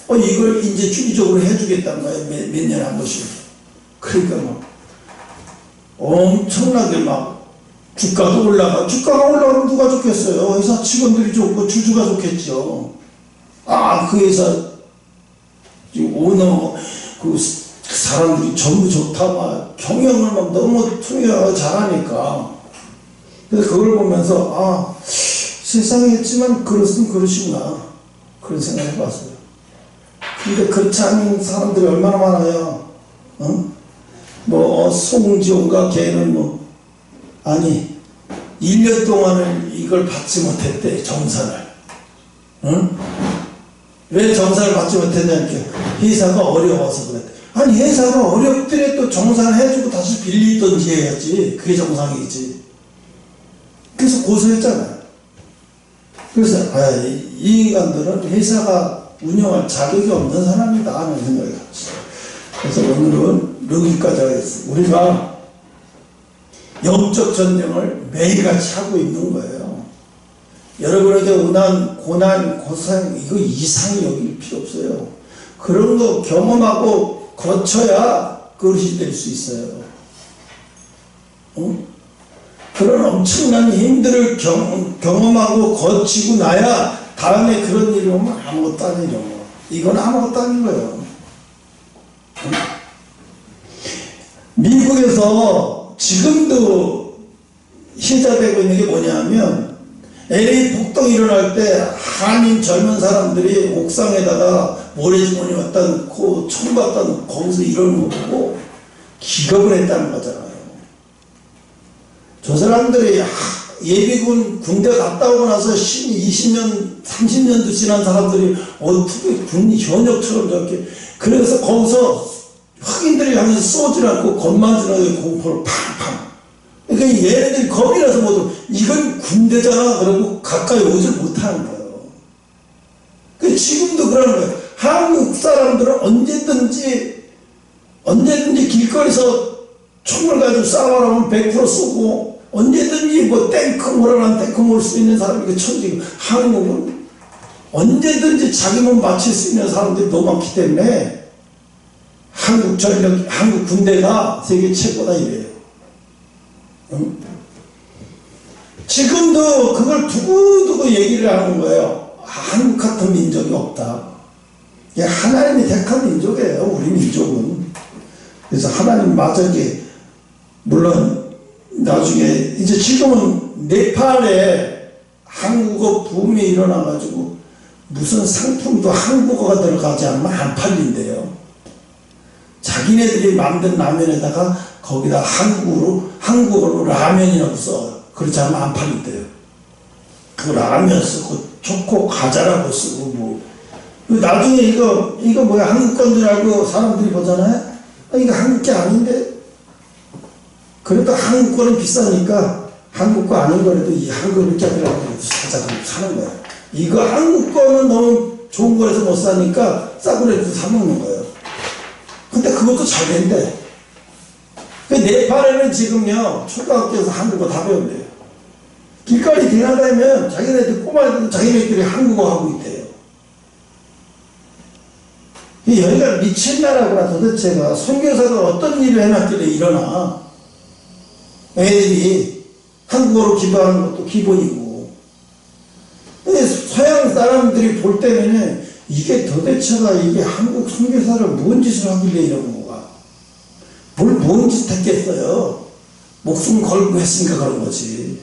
이걸 이제 주기적으로 해주겠다는 거예요. 몇 년에 한 번씩. 그러니까 막 엄청나게 막 주가가 올라가면 누가 좋겠어요? 회사 직원들이 좋고 주주가 좋겠죠. 그 회사 오너 그 사람들이 전부 좋다, 막 경영을 막 너무 투명하게 잘하니까. 그래서 그걸 보면서 세상에 있지만 그렇으면 그러시구나, 그런 생각을 해봤어요. 근데 그렇지 않은 사람들이 얼마나 많아요. 송지용가 걔는 1년 동안을 이걸 받지 못했대, 정산을. 왜 정산을 받지 못했냐니까, 회사가 어려워서 그랬대. 회사가 어렵더라도 정산을 해주고 다시 빌리든지 해야지. 그게 정상이지. 그래서 고소했잖아요. 그래서 이 인간들은 회사가 운영할 자격이 없는 사람이다 하는 생각이 들었어요. 그래서 오늘은 여기까지 하겠습니다. 우리가 영적 전쟁을 매일같이 하고 있는 거예요. 여러분에게 오난 고난, 고생, 이거 이상이 여길 필요 없어요. 그런 거 경험하고 거쳐야 그릇이 될 수 있어요. 그런 엄청난 힘들을 경험하고 거치고 나야 다음에 그런 일이 오면 아무것도 아니죠. 이건 아무것도 아닌 거예요. 미국에서 지금도 시작되고 있는 게 뭐냐면, LA 폭동이 일어날 때 한인 젊은 사람들이 옥상에다가 모래주머니 갖다 놓고 총 갖다 놓고 거기서 이러는 거 보고 기겁을 했다는 거잖아요. 저 사람들이 예비군 군대 갔다 오고 나서 20년 30년도 지난 사람들이 어떻게 군 현역처럼 저렇게, 그래서 거기서 흑인들이 향해서 쏘지 않고 건만지나게 공포를 팡팡. 그러니까 얘네들이 겁이 나서 뭐도 이건 군대잖아 그러고 가까이 오질 못하는 거예요. 지금도 그러는 거예요. 한국 사람들은 언제든지 길거리에서 총을 가지고 싸우라면 100% 쏘고, 언제든지 뭐 탱크 몰아라면 탱크 몰 수 있는 사람이 천지고, 한국은 언제든지 자기 몸 바칠 수 있는 사람들이 너무 많기 때문에 한국 전력, 한국 군대가 세계 최고다 이래요. 응? 지금도 그걸 두고두고 얘기를 하는 거예요. 한국 같은 민족이 없다. 하나님이 택한 민족이에요, 우리 민족은. 그래서 하나님 마저게, 물론 나중에 이제 지금은 네팔에 한국어 붐이 일어나가지고 무슨 상품도 한국어가 들어가지 않으면 안 팔린대요. 자기네들이 만든 라면에다가 거기다 한국어로 라면이라고 써. 그렇지 않으면 안 팔린대요. 그 라면 쓰고 초코 과자라고 쓰고 뭐. 나중에 이거 뭐야 한국 건 줄 알고 사람들이 보잖아요. 이거 한국 게 아닌데. 그래도 한국 거는 비싸니까 한국 거 아닌 거라도 이 한국 격이라고 사는 거야. 이거 한국 거는 너무 좋은 거라서 못 사니까 싸구려도 사먹는 거예요. 근데 그것도 잘 된대. 네팔에는 지금요 초등학교에서 한국어 다 배운대요. 길거리 지나다니면 자기네들 꼬마애들도 자기네들이 한국어 하고 있대요. 여기가 미친 나라구나. 도대체가 선교사가 어떤 일을 해놨길래 일어나. 애들이 한국어로 기도하는 것도 기본이고. 근데 서양 사람들이 볼 때는 이게 도대체가 이게 한국 선교사를 뭔 짓을 하길래 이러는 거가. 뭔 짓 했겠어요. 목숨 걸고 했으니까 그런 거지.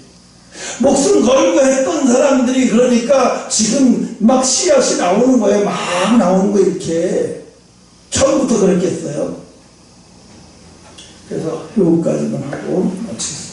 목숨 걸고 했던 사람들이 그러니까 지금 막 씨앗이 나오는 거예요. 막 나오는 거 이렇게. 처음부터 그랬겠어요. 그래서 여기까지만 하고 마치겠습니다.